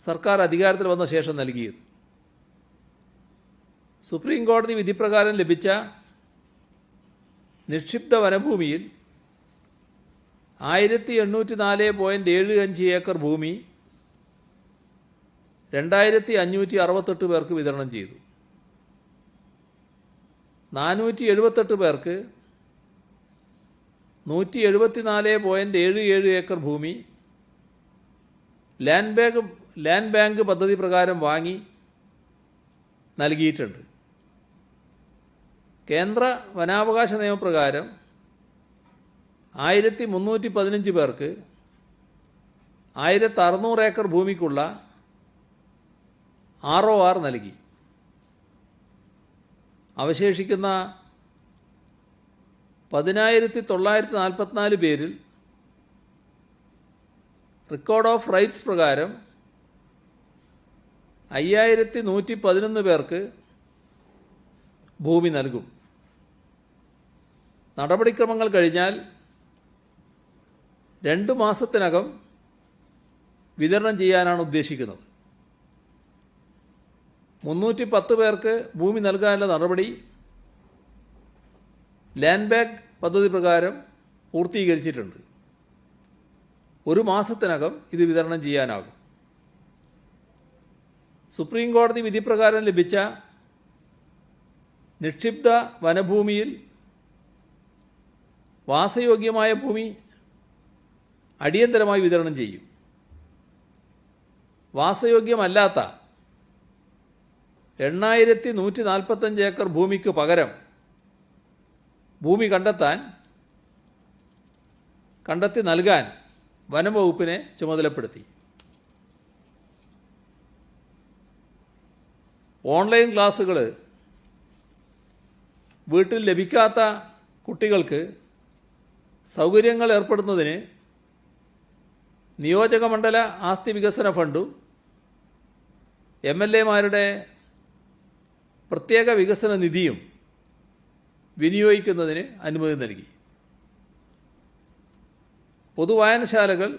സർക്കാർ അധികാരത്തിൽ വന്ന ശേഷം നൽകിയത്. സുപ്രീം കോടതി വിധിപ്രകാരം ലഭിച്ച നിക്ഷിപ്ത വനഭൂമിയിൽ 1804.75 ഏക്കർ ഭൂമി 2568 പേർക്ക് വിതരണം ചെയ്തു. 478 പേർക്ക് 174.77 ഏക്കർ ഭൂമി ലാൻഡ് ബാങ്ക് പദ്ധതി പ്രകാരം വാങ്ങി നൽകിയിട്ടുണ്ട്. കേന്ദ്ര വനാവകാശ നിയമപ്രകാരം 1315 പേർക്ക് 1600 ഏക്കർ ഭൂമിക്കുള്ള ROR നൽകി. അവശേഷിക്കുന്ന 10944 പേരിൽ റെക്കോർഡ് ഓഫ് റൈറ്റ്സ് പ്രകാരം 5111 പേർക്ക് ഭൂമി നൽകും. നടപടിക്രമങ്ങൾ കഴിഞ്ഞാൽ 2 മാസത്തിനകം വിതരണം ചെയ്യാനാണ് ഉദ്ദേശിക്കുന്നത്. 310 പേർക്ക് ഭൂമി നൽകാനുള്ള നടപടി ലാൻഡ് ബാങ്ക് പദ്ധതി പ്രകാരം പൂർത്തീകരിച്ചിട്ടുണ്ട്. 1 മാസത്തിനകം ഇത് വിതരണം ചെയ്യാനാകും. സുപ്രീം കോടതി വിധിപ്രകാരം ലഭിച്ച നിക്ഷിപ്ത വനഭൂമിയിൽ വാസയോഗ്യമായ ഭൂമി അടിയന്തരമായി വിതരണം ചെയ്യും. വാസയോഗ്യമല്ലാത്ത 8145 ഏക്കർ ഭൂമിക്ക് പകരം ഭൂമി കണ്ടെത്തി നൽകാൻ വനംവകുപ്പിനെ ചുമതലപ്പെടുത്തി. ഓൺലൈൻ ക്ലാസുകൾ വീട്ടിൽ ലഭിക്കാത്ത കുട്ടികൾക്ക് സൗകര്യങ്ങൾ ഏർപ്പെടുന്നതിന് നിയോജകമണ്ഡല ആസ്തി വികസന ഫണ്ടും MLAമാരുടെ പ്രത്യേക വികസന നിധിയും വിനിയോഗിക്കുന്നതിന് അനുമതി നൽകി. പൊതുവായനശാലകൾ,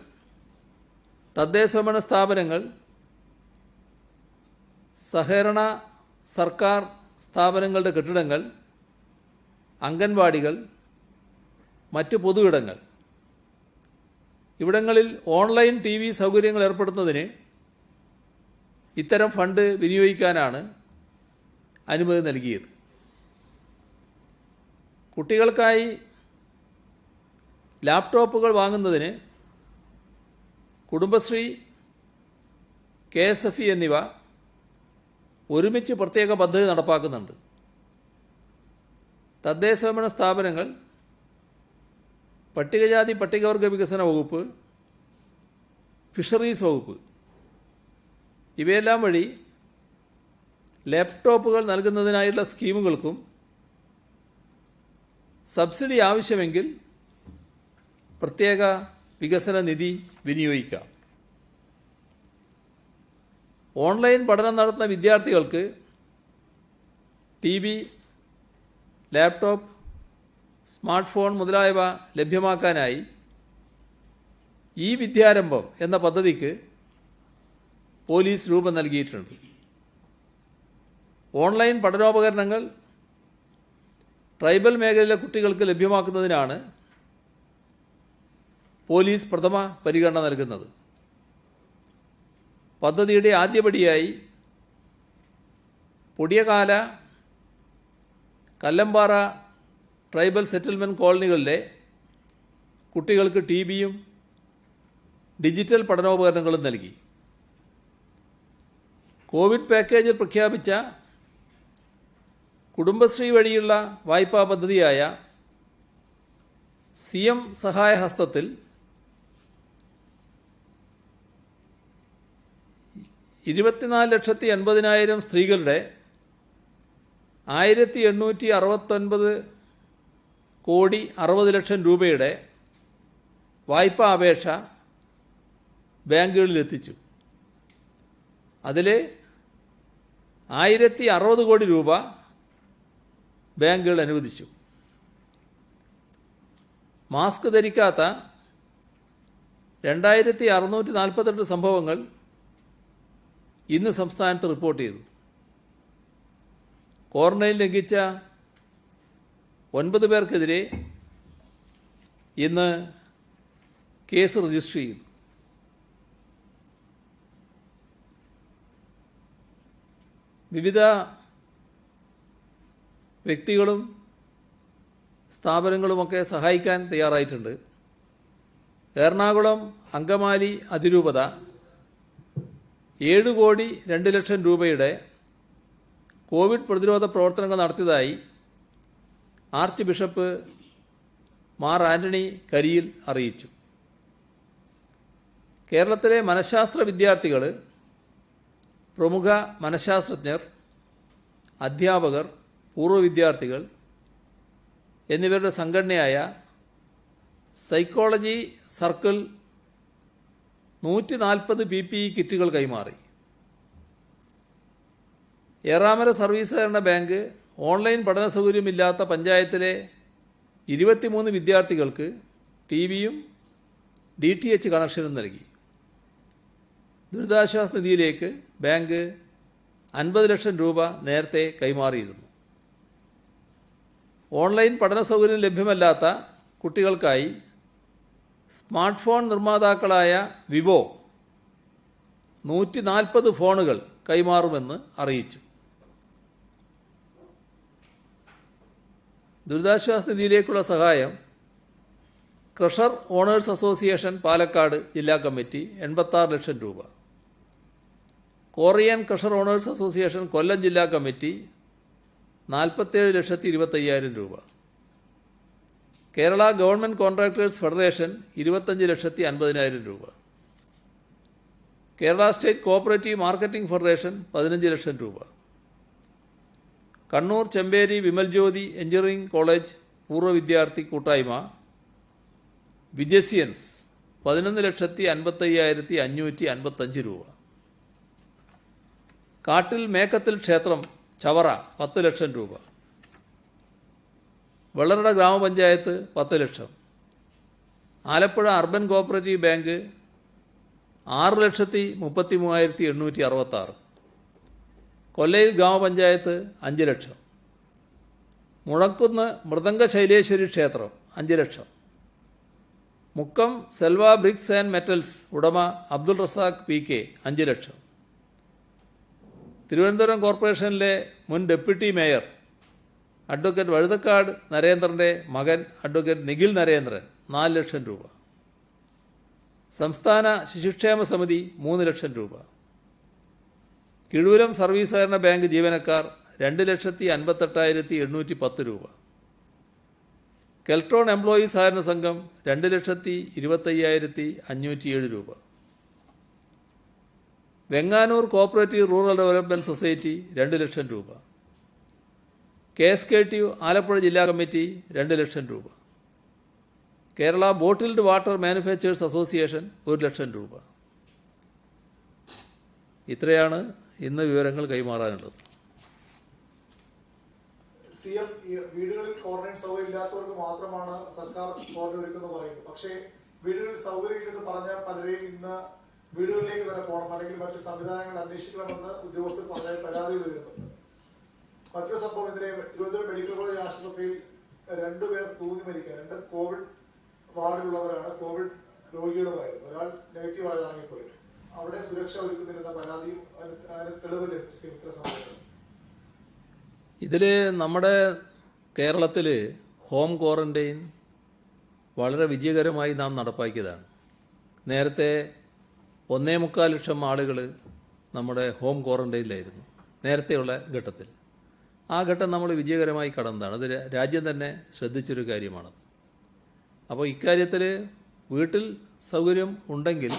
തദ്ദേശഭരണ സ്ഥാപനങ്ങൾ സഹകരണ സർക്കാർ സ്ഥാപനങ്ങളുടെ കെട്ടിടങ്ങൾ, അംഗൻവാടികൾ, മറ്റ് പൊതു ഇടങ്ങൾ ഇവിടങ്ങളിൽ ഓൺലൈൻ TV സൗകര്യങ്ങൾ ഏർപ്പെടുത്തുന്നതിന് ഇത്തരം ഫണ്ട് വിനിയോഗിക്കാനാണ് അനുമതി നൽകിയത്. കുട്ടികൾക്കായി ലാപ്ടോപ്പുകൾ വാങ്ങുന്നതിന് കുടുംബശ്രീ, KSFE എന്നിവ ഒരുമിച്ച് പ്രത്യേക പദ്ധതി നടപ്പാക്കുന്നുണ്ട്. തദ്ദേശഭരണ സ്ഥാപനങ്ങൾ, പട്ടികജാതി പട്ടികവർഗ വികസന വകുപ്പ്, ഫിഷറീസ് വകുപ്പ് ഇവയെല്ലാം വഴി ലാപ്ടോപ്പുകൾ നൽകുന്നതിനായുള്ള സ്കീമുകൾക്കും സബ്സിഡി ആവശ്യമെങ്കിൽ പ്രത്യേക വികസന നിധി വിനിയോഗിക്കാം. ഓൺലൈൻ പഠനം നടത്തുന്ന വിദ്യാർത്ഥികൾക്ക് TV, ലാപ്ടോപ്പ്, സ്മാർട്ട് ഫോൺ മുതലായവ ലഭ്യമാക്കാനായി ഈ വിദ്യാരംഭം എന്ന പദ്ധതിക്ക് പോലീസ് രൂപം നൽകിയിട്ടുണ്ട്. ഓൺലൈൻ പഠനോപകരണങ്ങൾ ട്രൈബൽ മേഖലയിലെ കുട്ടികൾക്ക് ലഭ്യമാക്കുന്നതിനാണ് പോലീസ് പ്രഥമ പരിഗണന നൽകുന്നത്. പദ്ധതിയുടെ ആദ്യപടിയായി പൊടിയകാല, കല്ലമ്പാറ ട്രൈബൽ സെറ്റിൽമെൻറ്റ് കോളനികളിലെ കുട്ടികൾക്ക് TVയും ഡിജിറ്റൽ പഠനോപകരണങ്ങളും നൽകി. കോവിഡ് പാക്കേജിൽ പ്രഖ്യാപിച്ച കുടുംബശ്രീ വഴിയുള്ള വായ്പാ പദ്ധതിയായ CM സഹായ ഹസ്തത്തിൽ 24,80,000 സ്ത്രീകളുടെ 1,869,60,00,000 രൂപയുടെ വായ്പാ അപേക്ഷ ബാങ്കുകളിലെത്തിച്ചു. അതിൽ 1,060 കോടി രൂപ ബാങ്കുകൾ അനുവദിച്ചു. മാസ്ക് ധരിക്കാത്ത 2,648 സംഭവങ്ങൾ ഇന്ന് സംസ്ഥാനത്ത് റിപ്പോർട്ട് ചെയ്തു. ക്വാറന്റൈൻ ലംഘിച്ച 9 പേർക്കെതിരെ ഇന്ന് കേസ് രജിസ്റ്റർ ചെയ്തു. വിവിധ വ്യക്തികളും സ്ഥാപനങ്ങളുമൊക്കെ സഹായിക്കാൻ തയ്യാറായിട്ടുണ്ട്. എറണാകുളം അങ്കമാലി അതിരൂപത 7,02,00,000 രൂപയുടെ കോവിഡ് പ്രതിരോധ പ്രവർത്തനങ്ങൾ നടത്തിയതായി ആർച്ച് ബിഷപ്പ് മാർ ആന്റണി കരിയിൽ അറിയിച്ചു. കേരളത്തിലെ മനഃശാസ്ത്ര വിദ്യാർത്ഥികൾ, പ്രമുഖ മനഃശാസ്ത്രജ്ഞർ, അധ്യാപകർ, പൂർവ്വ വിദ്യാർത്ഥികൾ എന്നിവരുടെ സംഘടനയായ സൈക്കോളജി സർക്കിൾ 140 PPE കിറ്റുകൾ കൈമാറി. ഏറാമല സർവീസ് സഹകരണ ബാങ്ക് ഓൺലൈൻ പഠന സൗകര്യമില്ലാത്ത പഞ്ചായത്തിലെ 23 വിദ്യാർത്ഥികൾക്ക് TVയും DTH കണക്ഷനും നൽകി. ദുരിതാശ്വാസ നിധിയിലേക്ക് ബാങ്ക് 50 ലക്ഷം രൂപ നേരത്തെ കൈമാറിയിരുന്നു. ഓൺലൈൻ പഠന സൗകര്യം ലഭ്യമല്ലാത്ത കുട്ടികൾക്കായി സ്മാർട്ട് ഫോൺ നിർമ്മാതാക്കളായ വിവോ 140 ഫോണുകൾ കൈമാറുമെന്ന് അറിയിച്ചു. ദുരിതാശ്വാസ നിധിയിലേക്കുള്ള സഹായം ക്രഷർ ഓണേഴ്സ് അസോസിയേഷൻ പാലക്കാട് ജില്ലാ കമ്മിറ്റി 86 ലക്ഷം രൂപ, കോറിയൻ ക്രഷർ ഓണേഴ്സ് അസോസിയേഷൻ കൊല്ലം ജില്ലാ കമ്മിറ്റി 47,25,000 രൂപ, കേരള ഗവൺമെൻറ് കോൺട്രാക്ടേഴ്സ് ഫെഡറേഷൻ 25,50,000 രൂപ, Kerala state cooperative marketing federation 15 ലക്ഷം രൂപ, കണ്ണൂർ ചെമ്പേരി വിമൽജ്യോതി എഞ്ചിനീയറിംഗ് കോളേജ് പൂർവ്വ വിദ്യാർത്ഥി കൂട്ടായ്മ വിജസിയൻസ് 11,55,555 രൂപ, കാട്ടിൽ മേക്കത്തിൽ ക്ഷേത്രം ചവറ 10 ലക്ഷം രൂപ, വെള്ളറട ഗ്രാമപഞ്ചായത്ത് 10 ലക്ഷം, Alappuzha urban cooperative bank 6,33,866, Kollayil ഗ്രാമപഞ്ചായത്ത് 5 ലക്ഷം. മുഴക്കുന്ന് മൃദംഗ ശൈലേശ്വരി ക്ഷേത്രം 5 ലക്ഷം. Mukkam Selva bricks and metals ഉടമ അബ്ദുൾ റസാഖ് PK 5 ലക്ഷം. തിരുവനന്തപുരം കോർപ്പറേഷനിലെ മുൻ ഡെപ്യൂട്ടി മേയർ അഡ്വക്കേറ്റ് വഴുതക്കാട് നരേന്ദ്രൻ്റെ മകൻ അഡ്വക്കേറ്റ് നിഖിൽ നരേന്ദ്രൻ 4 ലക്ഷം രൂപ. സംസ്ഥാന ശിശുക്ഷേമ സമിതി 3 ലക്ഷം രൂപ. കിഴൂരം സർവീസ് സഹകരണ ബാങ്ക് ജീവനക്കാർ 2,58,810 രൂപ. കെൽട്രോൺ എംപ്ലോയീസ് സഹകരണ സംഘം 2,25,507 രൂപ. Venganoor cooperative rural development society 2 ലക്ഷം രൂപ. KSKT ആലപ്പുഴ ജില്ലാ കമ്മിറ്റി 2 ലക്ഷം രൂപ. Kerala bottled water manufacturers association 1 ലക്ഷം രൂപ. ഇത്രയാണ് ഇന്ന് വിവരങ്ങൾ കൈമാറാനുള്ളത്. CM വീടുകളിൽ ക്വാറന്റൈൻ സൗകര്യം ഇല്ലാത്തവർക്ക് മാത്രമാണ് സർക്കാർ ക്വാറന്റൈൻ ഒരുക്കുന്നത് പറയുന്നത്. പക്ഷേ വീടുകളിൽ സൗകര്യം ഇല്ലെന്ന് പറഞ്ഞ പലരെയും ഇന്ന് വീടുകളിലേക്ക് തന്നെ പോകണം അല്ലെങ്കിൽ മറ്റു സംവിധാനങ്ങൾ അന്വേഷിക്കണമെന്ന് ഉദ്യോഗസ്ഥർ പറഞ്ഞ പരാതികൾ വരുന്നുണ്ട്. മറ്റൊരു സംഭവം ഇതിലെ തിരുവനന്തപുരം മെഡിക്കൽ കോളേജ് ആശുപത്രിയിൽ 2 പേർ തൂങ്ങി മരിക്കാൻ, 2 കോവിഡ് വാർഡിലുള്ളവരാണ്, കോവിഡ് രോഗികളുമായിരുന്നു. ഒരാൾ നെഗറ്റീവ് ആയതാണെങ്കിൽ പോലും അവിടെ സുരക്ഷ ഒരുക്കുന്നില്ലെന്ന പരാതിയും അതിന് തെളിവ് ഇത്ര സമയത്ത്. ഇതിൽ നമ്മുടെ കേരളത്തിൽ ഹോം ക്വാറന്റൈൻ വളരെ വിജയകരമായി നാം നടപ്പാക്കിയതാണ്. നേരത്തെ 1.25 ലക്ഷം ആളുകൾ നമ്മുടെ ഹോം ക്വാറന്റൈനിലായിരുന്നു നേരത്തെയുള്ള ഘട്ടത്തിൽ. ആ ഘട്ടം നമ്മൾ വിജയകരമായി കടന്നതാണ്. അത് രാജ്യം തന്നെ ശ്രദ്ധിച്ചൊരു കാര്യമാണത്. അപ്പോൾ ഇക്കാര്യത്തിൽ വീട്ടിൽ സൗകര്യം ഉണ്ടെങ്കിൽ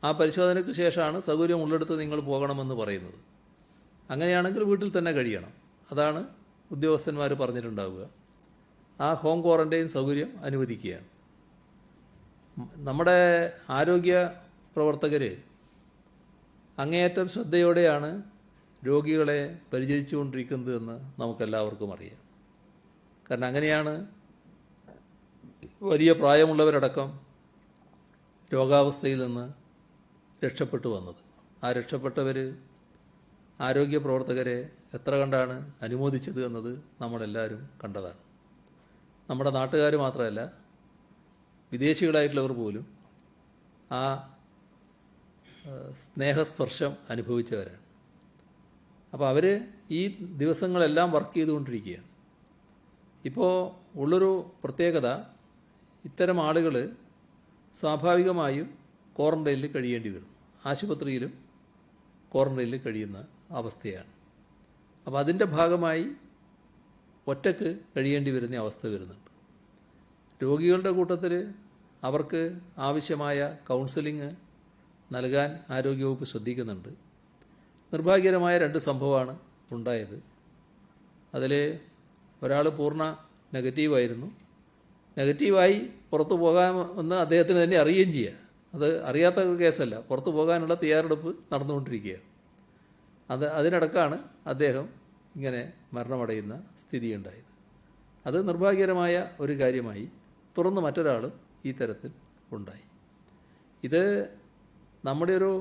ആ പരിശോധനയ്ക്ക് ശേഷമാണ് സൗകര്യം ഉള്ളിടത്ത് നിങ്ങൾ പോകണമെന്ന് പറയുന്നത്. അങ്ങനെയാണെങ്കിൽ വീട്ടിൽ തന്നെ കഴിയണം. അതാണ് ഉദ്യോഗസ്ഥന്മാർ പറഞ്ഞിട്ടുണ്ടാവുക. ആ ഹോം ക്വാറന്റൈൻ സൗകര്യം അനുവദിക്കുകയാണ്. നമ്മുടെ ആരോഗ്യ പ്രവർത്തകർ അങ്ങേയറ്റം ശ്രദ്ധയോടെയാണ് രോഗികളെ പരിചരിച്ചുകൊണ്ടിരിക്കുന്നതെന്ന് നമുക്കെല്ലാവർക്കും അറിയാം. കാരണം അങ്ങനെയാണ് വലിയ പ്രായമുള്ളവരടക്കം രോഗാവസ്ഥയിൽ നിന്ന് രക്ഷപ്പെട്ടു വന്നത്. ആ രക്ഷപ്പെട്ടവർ ആരോഗ്യ പ്രവർത്തകരെ എത്ര കണ്ടാണ് അനുമോദിച്ചത് എന്നത് നമ്മളെല്ലാവരും കണ്ടതാണ്. നമ്മുടെ നാട്ടുകാർ മാത്രമല്ല, വിദേശികളായിട്ടുള്ളവർ പോലും ആ സ്നേഹസ്പർശം അനുഭവിച്ചവരാണ്. അപ്പോൾ അവർ ഈ ദിവസങ്ങളെല്ലാം വർക്ക് ചെയ്തുകൊണ്ടിരിക്കുകയാണ്. ഇപ്പോൾ ഉള്ളൊരു പ്രത്യേകത, ഇത്തരം ആളുകൾ സ്വാഭാവികമായും ക്വാറന്റൈനിൽ കഴിയേണ്ടി വരുന്നു. ആശുപത്രിയിലും ക്വാറന്റൈനിൽ കഴിയുന്ന അവസ്ഥയാണ്. അപ്പോൾ അതിൻ്റെ ഭാഗമായി ഒറ്റക്ക് കഴിയേണ്ടി വരുന്ന അവസ്ഥ വരുന്നുണ്ട്. രോഗികളുടെ കൂട്ടത്തിൽ അവർക്ക് ആവശ്യമായ കൗൺസിലിംഗ് നൽകാൻ ആരോഗ്യവകുപ്പ് ശ്രദ്ധിക്കുന്നുണ്ട്. നിർഭാഗ്യകരമായ 2 സംഭവമാണ് ഉണ്ടായത്. അതിൽ ഒരാൾ പൂർണ്ണ നെഗറ്റീവായിരുന്നു. നെഗറ്റീവായി പുറത്തു പോകാമെന്ന് അദ്ദേഹത്തിന് തന്നെ അറിയുകയും ചെയ്യുക. അത് അറിയാത്ത ഒരു കേസല്ല. പുറത്തു പോകാനുള്ള തയ്യാറെടുപ്പ് നടന്നുകൊണ്ടിരിക്കുകയാണ്. അതിനിടക്കാണ് അദ്ദേഹം ഇങ്ങനെ മരണമടയുന്ന സ്ഥിതിയുണ്ടായത്. അത് നിർഭാഗ്യകരമായ ഒരു കാര്യമായി. തുടർന്ന് മറ്റൊരാളും ഈ തരത്തിൽ ഉണ്ടായി. ഇത് നമ്മുടെ ഒരു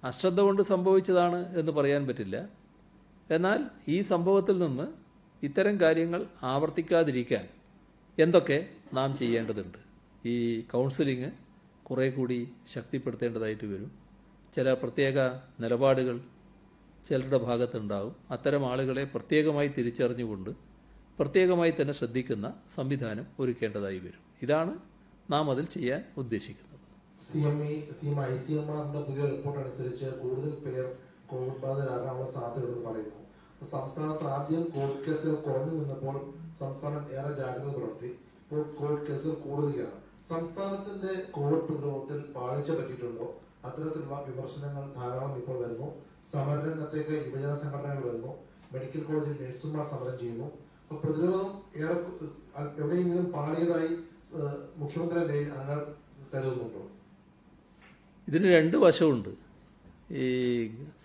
അശ്രദ്ധ കൊണ്ട് സംഭവിച്ചതാണ് എന്ന് പറയാൻ പറ്റില്ല. എന്നാൽ ഈ സംഭവത്തിൽ നിന്ന് ഇത്തരം കാര്യങ്ങൾ ആവർത്തിക്കാതിരിക്കാൻ എന്തൊക്കെ നാം ചെയ്യേണ്ടതുണ്ട്? ഈ കൗൺസിലിംഗ് കുറേ കൂടി ശക്തിപ്പെടുത്തേണ്ടതായിട്ട് വരും. ചില പ്രത്യേക നിലപാടുകൾ ചിലരുടെ ഭാഗത്തുണ്ടാവും. അത്തരം ആളുകളെ പ്രത്യേകമായി തിരിച്ചറിഞ്ഞുകൊണ്ട് പ്രത്യേകമായി തന്നെ ശ്രദ്ധിക്കുന്ന സംവിധാനം ഒരുക്കേണ്ടതായി വരും. ഇതാണ് നാം അതിൽ ചെയ്യാൻ ഉദ്ദേശിക്കുന്നത്. ICMR പുതിയ റിപ്പോർട്ട് അനുസരിച്ച് കൂടുതൽ പേർ കോവിഡ് ബാധിതരാകാനുള്ള സാധ്യതയുണ്ടെന്ന് പറയുന്നു. സംസ്ഥാനത്ത് ആദ്യം കോവിഡ് കേസുകൾ കുറഞ്ഞു നിന്നപ്പോൾ സംസ്ഥാനം ഏറെ ജാഗ്രത പുലർത്തി. ഇപ്പോൾ കോവിഡ് കേസുകൾ കൂടുകയാണ്. സംസ്ഥാനത്തിന്റെ കോവിഡ് പ്രതിരോധത്തിൽ പാളിച്ച പറ്റിയിട്ടുണ്ടോ? അത്തരത്തിലുള്ള വിമർശനങ്ങൾ ധാരാളം ഇപ്പോൾ വരുന്നു. സമരരംഗത്തേക്ക് യുവജന സംഘടനകൾ വരുന്നു. മെഡിക്കൽ കോളേജിൽ നഴ്സുമാർ സമരം ചെയ്യുന്നു. അപ്പോൾ പ്രതിരോധം എവിടെയെങ്കിലും പാളിയതായി മുഖ്യമന്ത്രി അങ്ങനെ കരുതുന്നുണ്ടോ? ഇതിന് 2 വശമുണ്ട്. ഈ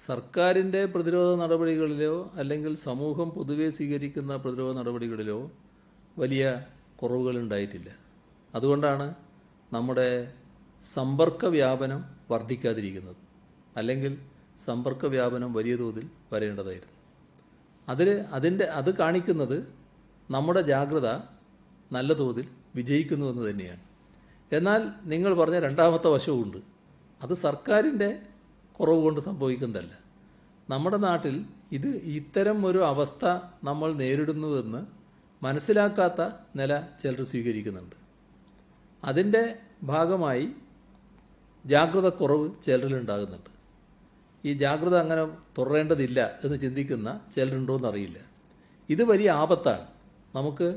സർക്കാരിൻ്റെ പ്രതിരോധ നടപടികളിലോ അല്ലെങ്കിൽ സമൂഹം പൊതുവെ സ്വീകരിക്കുന്ന പ്രതിരോധ നടപടികളിലോ വലിയ കുറവുകളുണ്ടായിട്ടില്ല. അതുകൊണ്ടാണ് നമ്മുടെ സമ്പർക്ക വ്യാപനം വർദ്ധിക്കാതിരിക്കുന്നത്. അല്ലെങ്കിൽ സമ്പർക്ക വ്യാപനം വലിയ തോതിൽ വരേണ്ടതായിരുന്നു. അത് കാണിക്കുന്നത് നമ്മുടെ ജാഗ്രത നല്ല തോതിൽ വിജയിക്കുന്നുവെന്ന് തന്നെയാണ്. എന്നാൽ നിങ്ങൾ പറഞ്ഞ രണ്ടാമത്തെ വശവുമുണ്ട്. അത് സർക്കാരിൻ്റെ കുറവ് കൊണ്ട് സംഭവിക്കുന്നതല്ല. നമ്മുടെ നാട്ടിൽ ഇത്തരം ഒരു അവസ്ഥ നമ്മൾ നേരിടുന്നുവെന്ന് മനസ്സിലാക്കാത്ത നില ചിലർ സ്വീകരിക്കുന്നുണ്ട്. അതിൻ്റെ ഭാഗമായി ജാഗ്രത കുറവ് ചിലരിലുണ്ടാകുന്നുണ്ട്. ഈ ജാഗ്രത അങ്ങനെ തുറേണ്ടതില്ല എന്ന് ചിന്തിക്കുന്ന ചിലരുണ്ടോയെന്നറിയില്ല. ഇത് വലിയ ആപത്താണ്. നമുക്ക്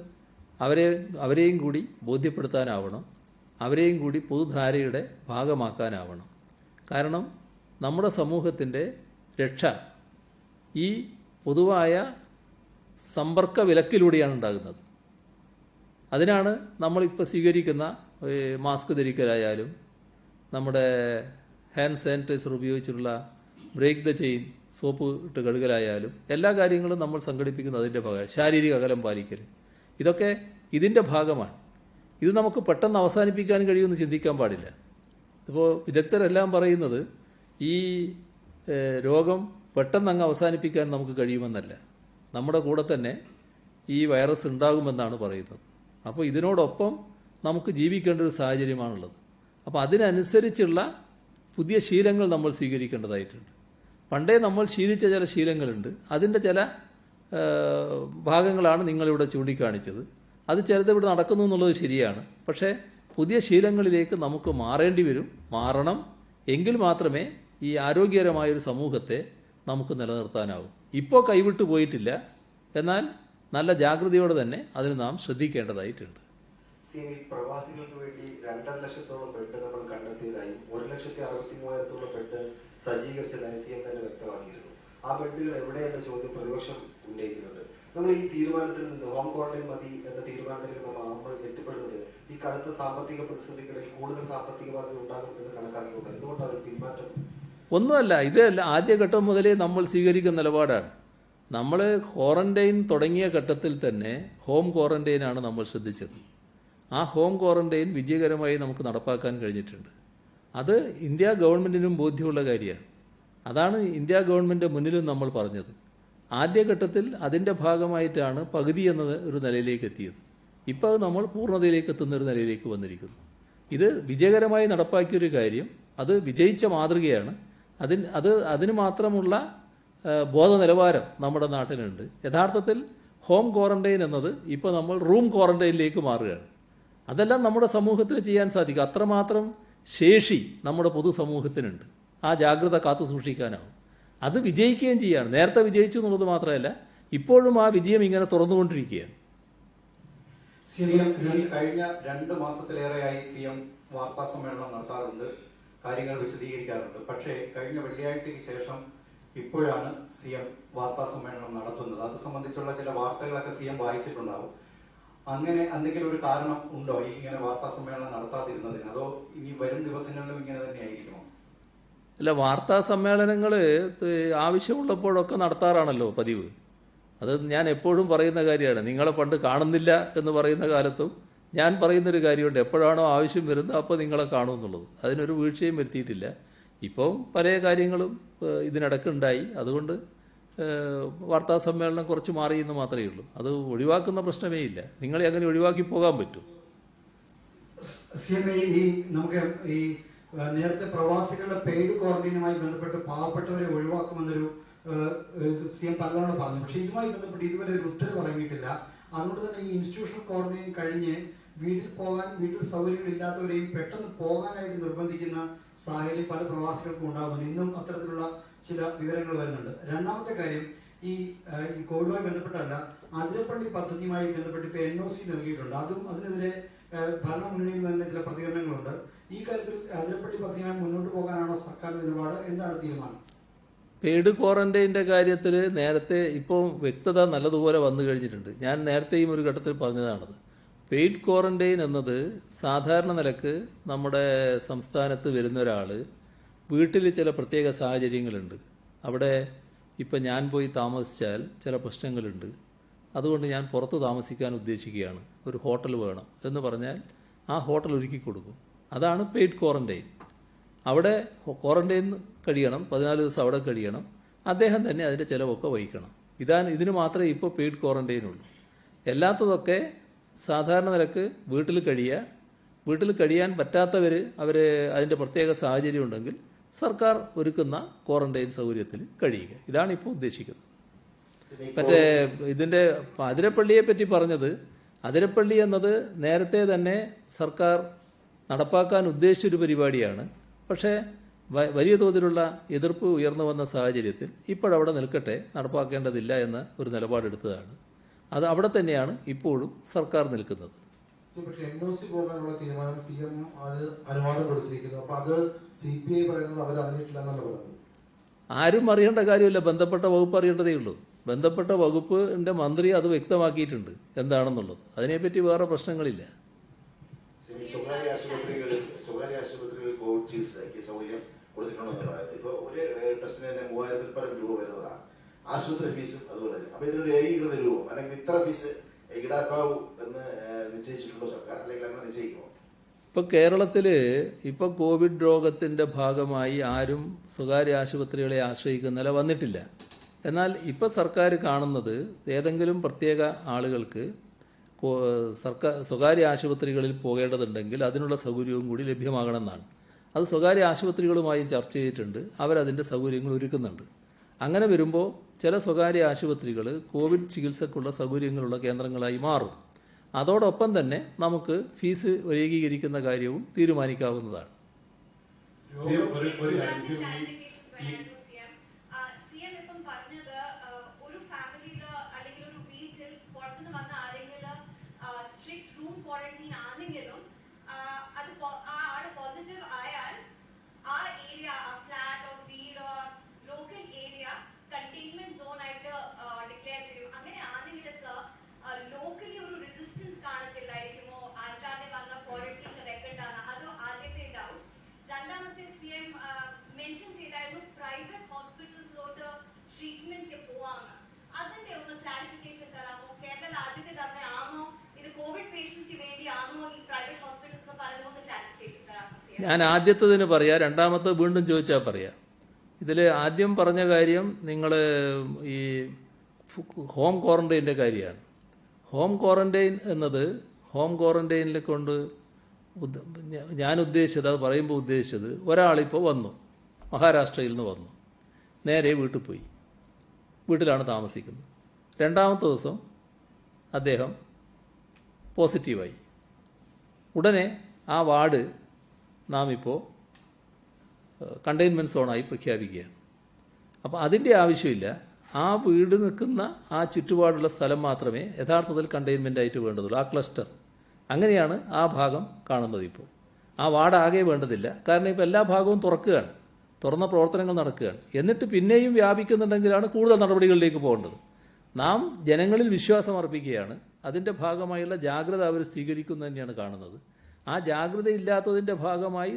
അവരെയും കൂടി ബോധ്യപ്പെടുത്താനാവണം, അവരെയും കൂടി പൊതുധാരയുടെ ഭാഗമാക്കാനാവണം. കാരണം നമ്മുടെ സമൂഹത്തിൻ്റെ രക്ഷ ഈ പൊതുവായ സമ്പർക്ക വിലക്കിലൂടെയാണ് ഉണ്ടാകുന്നത്. അതിനാണ് നമ്മളിപ്പോൾ സ്വീകരിക്കുന്ന മാസ്ക് ധരിക്കലായാലും നമ്മുടെ ഹാൻഡ് സാനിറ്റൈസർ ഉപയോഗിച്ചുള്ള ബ്രേക്ക് ദ ചെയിൻ, സോപ്പ് ഇട്ട് കഴുകലായാലും എല്ലാ കാര്യങ്ങളും നമ്മൾ സംഘടിപ്പിക്കുന്നത് അതിൻ്റെ ഭാഗമായി. ശാരീരിക അകലം പാലിക്കൽ, ഇതൊക്കെ ഇതിൻ്റെ ഭാഗമാണ്. ഇത് നമുക്ക് പെട്ടെന്ന് അവസാനിപ്പിക്കാൻ കഴിയുമെന്ന് ചിന്തിക്കാൻ പാടില്ല. ഇപ്പോൾ വിദഗ്ധരെല്ലാം പറയുന്നത് ഈ രോഗം പെട്ടെന്ന് അങ്ങ് അവസാനിപ്പിക്കാൻ നമുക്ക് കഴിയുമെന്നല്ല, നമ്മുടെ കൂടെ തന്നെ ഈ വൈറസ് ഉണ്ടാകുമെന്നാണ് പറയുന്നത്. അപ്പോൾ ഇതിനോടൊപ്പം നമുക്ക് ജീവിക്കേണ്ട ഒരു സാഹചര്യമാണുള്ളത്. അപ്പോൾ അതിനനുസരിച്ചുള്ള പുതിയ ശീലങ്ങൾ നമ്മൾ സ്വീകരിക്കേണ്ടതായിട്ടുണ്ട്. പണ്ടേ നമ്മൾ ശീലിച്ച ചില ശീലങ്ങളുണ്ട്. അതിൻ്റെ ചില ഭാഗങ്ങളാണ് നിങ്ങളിവിടെ ചൂണ്ടിക്കാണിച്ചത്. അത് ചിലത് ഇവിടെ നടക്കുന്നു എന്നുള്ളത് ശരിയാണ്. പക്ഷേ പുതിയ ശീലങ്ങളിലേക്ക് നമുക്ക് മാറേണ്ടി വരും. മാറണം. എങ്കിൽ മാത്രമേ ഈ ആരോഗ്യകരമായൊരു സമൂഹത്തെ നമുക്ക് നിലനിർത്താനാവും. ഇപ്പോൾ കൈവിട്ടു പോയിട്ടില്ല. എന്നാൽ നല്ല ജാഗ്രതയോടെ തന്നെ അതിന് നാം ശ്രദ്ധിക്കേണ്ടതായിട്ടുണ്ട്. പ്രവാസികൾക്ക് വേണ്ടി 2.5 ലക്ഷത്തോളം ബെഡ് നമ്മൾ കണ്ടെത്തിയതായും 1,63,000 ബെഡ് സജ്ജീകരിച്ചതായി CM തന്നെ വ്യക്തമാക്കിയിരുന്നു. ആ ബെഡുകൾ എവിടെയെന്ന ചോദ്യം പ്രതിപക്ഷം ഉന്നയിക്കുന്നുണ്ട്. നമ്മൾ ഈ തീരുമാനത്തിൽ നിന്ന് ഹോം ക്വാറന്റൈൻ മതി എന്ന തീരുമാനത്തിലേക്ക് നമ്മൾ എത്തിപ്പെടുന്നത് ഈ കടുത്ത സാമ്പത്തിക പ്രതിസന്ധിക്കിടയിൽ കൂടുതൽ സാമ്പത്തിക ബാധ്യത ഉണ്ടാകും എന്ന് കണക്കാക്കിക്കൊണ്ട് എന്തുകൊണ്ടാണ് ഒരു പിന്മാറ്റം? ഒന്നുമല്ല, ഇതല്ല ആദ്യഘട്ടം മുതലേ നമ്മൾ സ്വീകരിക്കുന്ന നിലപാടാണ്. നമ്മൾ ക്വാറന്റൈൻ തുടങ്ങിയ ഘട്ടത്തിൽ തന്നെ ഹോം ക്വാറന്റൈനാണ് നമ്മൾ ശ്രദ്ധിച്ചത്. ആ ഹോം ക്വാറന്റൈൻ വിജയകരമായി നമുക്ക് നടപ്പാക്കാൻ കഴിഞ്ഞിട്ടുണ്ട്. അത് ഇന്ത്യ ഗവൺമെൻറ്റിനും ബോധ്യമുള്ള കാര്യമാണ്. അതാണ് ഇന്ത്യ ഗവൺമെൻറ് മുന്നിലും നമ്മൾ പറഞ്ഞത്. ആദ്യഘട്ടത്തിൽ അതിൻ്റെ ഭാഗമായിട്ടാണ് പകുതി എന്നത് ഒരു നിലയിലേക്ക് എത്തിയത്. ഇപ്പോൾ അത് നമ്മൾ പൂർണ്ണതയിലേക്ക് എത്തുന്ന ഒരു നിലയിലേക്ക് വന്നിരിക്കുന്നു. ഇത് വിജയകരമായി നടപ്പാക്കിയൊരു കാര്യം, അത് വിജയിച്ച മാതൃകയാണ്. അതിന് മാത്രമുള്ള ബോധ നിലവാരം നമ്മുടെ നാട്ടിലുണ്ട്. യഥാർത്ഥത്തിൽ ഹോം ക്വാറന്റൈൻ എന്നത് ഇപ്പോൾ നമ്മൾ റൂം ക്വാറന്റൈനിലേക്ക് മാറുകയാണ്. അതെല്ലാം നമ്മുടെ സമൂഹത്തിന് ചെയ്യാൻ സാധിക്കും. അത്രമാത്രം ശേഷി നമ്മുടെ പൊതുസമൂഹത്തിനുണ്ട്. ആ ജാഗ്രത കാത്തു സൂക്ഷിക്കാനാവും. അത് വിജയിക്കുകയും ചെയ്യാണ്. നേരത്തെ വിജയിച്ചു എന്നുള്ളത് മാത്രമല്ല, ഇപ്പോഴും ആ വിജയം ഇങ്ങനെ തുറന്നുകൊണ്ടിരിക്കുകയാണ്. കഴിഞ്ഞ 2 മാസത്തിലേറെയായി CM വാർത്താ സമ്മേളനം നടത്താറുണ്ട്, കാര്യങ്ങൾ വിശദീകരിക്കാറുണ്ട്. പക്ഷേ കഴിഞ്ഞ വെള്ളിയാഴ്ചയ്ക്ക് ശേഷം ഇപ്പോഴാണ് CM വാർത്താ സമ്മേളനം നടത്തുന്നത്. അത് സംബന്ധിച്ചുള്ള ചില വാർത്തകളൊക്കെ CM വായിച്ചിട്ടുണ്ടാവും. അങ്ങനെ എന്തെങ്കിലും ഒരു കാരണം ഉണ്ടോ ഇങ്ങനെ വാർത്താ സമ്മേളനം നടത്താതിരുന്നതിന്? അതോ ഇനി വരും ദിവസങ്ങളിലും ഇങ്ങനെ തന്നെയായിരിക്കുമോ? അല്ല, വാർത്താ സമ്മേളനങ്ങൾ ആവശ്യമുള്ളപ്പോഴൊക്കെ നടത്താറാണല്ലോ പതിവ്. അത് ഞാൻ എപ്പോഴും പറയുന്ന കാര്യമാണ്. നിങ്ങളെ പണ്ട് കാണുന്നില്ല എന്ന് പറയുന്ന കാലത്തും ഞാൻ പറയുന്നൊരു കാര്യമുണ്ട്, എപ്പോഴാണോ ആവശ്യം വരുന്നത് അപ്പോൾ നിങ്ങളെ കാണുമെന്നുള്ളത്. അതിനൊരു വീഴ്ചയും വരുത്തിയിട്ടില്ല. ഇപ്പോൾ പല കാര്യങ്ങളും ഇതിനിടക്കുണ്ടായി. അതുകൊണ്ട് വാർത്താ സമ്മേളനം കുറച്ച് മാറിയെന്ന് മാത്രമേ ഉള്ളൂ. അത് ഒഴിവാക്കുന്ന പ്രശ്നമേ ഇല്ല. നിങ്ങളെ അങ്ങനെ ഒഴിവാക്കി പോകാൻ പറ്റും. നമുക്ക് ഈ നേരത്തെ പ്രവാസികളുടെ പെയ്ഡ് ക്വാറന്റൈനുമായി ബന്ധപ്പെട്ട് പാവപ്പെട്ടവരെ ഒഴിവാക്കുമെന്നൊരു CM പലതവണ പറഞ്ഞു. പക്ഷേ ഇതുമായി ബന്ധപ്പെട്ട് ഇതുവരെ ഒരു ഉത്തരവ് ഇറങ്ങിയിട്ടില്ല. അതുകൊണ്ട് തന്നെ ഈ ഇൻസ്റ്റിറ്റ്യൂഷണൽ ക്വാറന്റൈൻ കഴിഞ്ഞ് വീട്ടിൽ സൗകര്യങ്ങളില്ലാത്തവരെയും പെട്ടെന്ന് പോകാനായിട്ട് നിർബന്ധിക്കുന്ന സാഹചര്യം പല പ്രവാസികൾക്കും ഉണ്ടാകുന്നുണ്ട്. ഇന്നും അത്തരത്തിലുള്ള ചില വിവരങ്ങൾ വരുന്നുണ്ട്. രണ്ടാമത്തെ കാര്യം, ഈ കോവിഡുമായി ബന്ധപ്പെട്ടല്ല, അതിരപ്പള്ളി പദ്ധതിയുമായി ബന്ധപ്പെട്ട് ഇപ്പോൾ NOC നൽകിയിട്ടുണ്ട്. അതിനെതിരെ ഭരണമുന്നണിയിൽ തന്നെ ചില പ്രതികരണങ്ങളുണ്ട്. ഈ കാര്യത്തിൽ അതിരപ്പള്ളി പദ്ധതിയുമായി മുന്നോട്ട് പോകാനാണോ സർക്കാർ നിലപാട്? എന്താണ് തീരുമാനം? പെയ്ഡ് ക്വാറന്റൈൻ്റെ കാര്യത്തിൽ നേരത്തെ ഇപ്പോൾ വ്യക്തത നല്ലതുപോലെ വന്നു കഴിഞ്ഞിട്ടുണ്ട്. ഞാൻ നേരത്തെയും ഒരു ഘട്ടത്തിൽ പറഞ്ഞതാണത്. പെയ്ഡ് ക്വാറന്റൈൻ എന്നത് സാധാരണ നിലക്ക് നമ്മുടെ സംസ്ഥാനത്ത് വരുന്ന ഒരാൾ വീട്ടിൽ ചില പ്രത്യേക സാഹചര്യങ്ങളുണ്ട്. അവിടെ ഇപ്പം ഞാൻ പോയി താമസിച്ചാൽ ചില പ്രശ്നങ്ങളുണ്ട്, അതുകൊണ്ട് ഞാൻ പുറത്ത് താമസിക്കാൻ ഉദ്ദേശിക്കുകയാണ്, ഒരു ഹോട്ടൽ വേണം എന്ന് പറഞ്ഞാൽ ആ ഹോട്ടൽ ഒരുക്കി കൊടുക്കും. അതാണ് പെയ്ഡ് ക്വാറന്റൈൻ. അവിടെ ക്വാറന്റൈൻ കഴിയണം, 14 ദിവസം അവിടെ കഴിയണം. അദ്ദേഹം തന്നെ അതിൻ്റെ ചിലവൊക്കെ വഹിക്കണം. ഇതിന് മാത്രമേ ഇപ്പോൾ പെയ്ഡ് ക്വാറന്റൈൻ ഉള്ളൂ. എല്ലാത്തതൊക്കെ സാധാരണ നിലക്ക് വീട്ടിൽ കഴിയാൻ പറ്റാത്തവർ അതിൻ്റെ പ്രത്യേക സാഹചര്യം ഉണ്ടെങ്കിൽ സർക്കാർ ഒരുക്കുന്ന ക്വാറന്റൈൻ സൗകര്യത്തിൽ കഴിയുക. ഇതാണ് ഇപ്പോൾ ഉദ്ദേശിക്കുന്നത്. മറ്റേ ഇതിൻ്റെ അതിരപ്പള്ളിയെ പറ്റി പറഞ്ഞത്, അതിരപ്പള്ളി എന്നത് നേരത്തെ തന്നെ സർക്കാർ നടപ്പാക്കാൻ ഉദ്ദേശിച്ചൊരു പരിപാടിയാണ്. പക്ഷേ വലിയ തോതിലുള്ള എതിർപ്പ് ഉയർന്നു വന്ന സാഹചര്യത്തിൽ ഇപ്പോഴവിടെ നിൽക്കട്ടെ, നടപ്പാക്കേണ്ടതില്ല എന്ന ഒരു നിലപാടെടുത്തതാണ്. അത് അവിടെ തന്നെയാണ് ഇപ്പോഴും സർക്കാർ നിൽക്കുന്നത്. പക്ഷേ NOC പോകാനുള്ള തീരുമാനം CM അനുവാദം കൊടുത്തിരിക്കുന്നു. അപ്പൊ അത് CPI പറയുന്നത് അവർ അറിഞ്ഞിട്ടില്ലെന്നല്ല പറയുന്നത്. ആരും അറിയേണ്ട കാര്യമില്ല, ബന്ധപ്പെട്ട വകുപ്പ് അറിയേണ്ടതേ ഉള്ളൂ. ബന്ധപ്പെട്ട വകുപ്പിന്റെ മന്ത്രി അത് വ്യക്തമാക്കിയിട്ടുണ്ട് എന്താണെന്നുള്ളത്. അതിനെപ്പറ്റി വേറെ പ്രശ്നങ്ങളില്ല. സ്വകാര്യ ആശുപത്രികളിൽ കോവിഡ് ചികിത്സയ്ക്ക് സൗകര്യം കൊടുത്തിട്ടുണ്ടെന്ന് പറയുന്നത്. ഇപ്പോൾ ഒരു ടെസ്റ്റിന് തന്നെ 3000-ൽ പരം രൂപ വരുന്നതാണ്. ആശുപത്രി ഫീസും അതുപോലെ തന്നെ. അപ്പോൾ ഇതിനൊരു ഏകീകൃത രൂപം അല്ലെങ്കിൽ ഇത്ര ഫീസ് ഈടാക്കാവൂ എന്ന് നിശ്ചയിച്ചിട്ടുണ്ടോ സർക്കാർ, അല്ലെങ്കിൽ അങ്ങനെ നിശ്ചയിക്കുമോ? ഇപ്പോൾ കേരളത്തിൽ ഇപ്പോൾ കോവിഡ് രോഗത്തിൻ്റെ ഭാഗമായി ആരും സ്വകാര്യ ആശുപത്രികളെ ആശ്രയിക്കുന്ന നില വന്നിട്ടില്ല. എന്നാൽ ഇപ്പോൾ സർക്കാർ കാണുന്നത് ഏതെങ്കിലും പ്രത്യേക ആളുകൾക്ക് സ്വകാര്യ ആശുപത്രികളിൽ പോകേണ്ടതുണ്ടെങ്കിൽ അതിനുള്ള സൗകര്യവും കൂടി ലഭ്യമാകണമെന്നാണ്. അത് സ്വകാര്യ ആശുപത്രികളുമായും ചർച്ച ചെയ്തിട്ടുണ്ട്. അവരതിൻ്റെ സൗകര്യങ്ങൾ ഒരുക്കുന്നുണ്ട്. അങ്ങനെ വരുമ്പോൾ ചില സ്വകാര്യ ആശുപത്രികൾ കോവിഡ് ചികിത്സക്കുള്ള സൗകര്യങ്ങളുള്ള കേന്ദ്രങ്ങളായി മാറും. അതോടൊപ്പം തന്നെ നമുക്ക് ഫീസ് ഏകീകരിക്കുന്ന കാര്യവും തീരുമാനിക്കാവുന്നതാണ്. ഞാൻ ആദ്യത്തതിന് പറയാം, രണ്ടാമത്തെ വീണ്ടും ചോദിച്ചാൽ പറയാം. ഇതിൽ ആദ്യം പറഞ്ഞ കാര്യം നിങ്ങൾ ഈ ഹോം ക്വാറന്റൈൻ്റെ കാര്യമാണ്. ഹോം ക്വാറന്റൈൻ എന്നത് ഹോം ക്വാറന്റൈനിൽ കൊണ്ട് ഞാൻ ഉദ്ദേശിച്ചത്, അത് പറയുമ്പോൾ ഉദ്ദേശിച്ചത്, ഒരാളിപ്പോൾ വന്നു, മഹാരാഷ്ട്രയിൽ നിന്ന് വന്നു, നേരെ വീട്ടിൽ പോയി, വീട്ടിലാണ് താമസിക്കുന്നത്. രണ്ടാമത്തെ ദിവസം അദ്ദേഹം പോസിറ്റീവായി. ഉടനെ ആ വാർഡ് നാം ഇപ്പോൾ കണ്ടെയ്ൻമെൻറ്റ് സോണായി പ്രഖ്യാപിക്കുകയാണ്. അപ്പോൾ അതിൻ്റെ ആവശ്യമില്ല. ആ വീട് നിൽക്കുന്ന ആ ചുറ്റുപാടുള്ള സ്ഥലം മാത്രമേ യഥാർത്ഥത്തിൽ കണ്ടെയ്ൻമെൻ്റ് ആയിട്ട് വേണ്ടതുള്ളൂ, ആ ക്ലസ്റ്റർ. അങ്ങനെയാണ് ആ ഭാഗം കാണുന്നത്. ഇപ്പോൾ ആ വാർഡ് ആകെ വേണ്ടതില്ല. കാരണം ഇപ്പോൾ എല്ലാ ഭാഗവും തുറന്ന പ്രവർത്തനങ്ങൾ നടക്കുകയാണ്. എന്നിട്ട് പിന്നെയും വ്യാപിക്കുന്നുണ്ടെങ്കിലാണ് കൂടുതൽ നടപടികളിലേക്ക് പോകേണ്ടത്. നാം ജനങ്ങളിൽ വിശ്വാസം അർപ്പിക്കുകയാണ്. അതിൻ്റെ ഭാഗമായുള്ള ജാഗ്രത അവർ സ്വീകരിക്കുന്നു തന്നെയാണ് കാണുന്നത്. ആ ജാഗ്രത ഇല്ലാത്തതിൻ്റെ ഭാഗമായി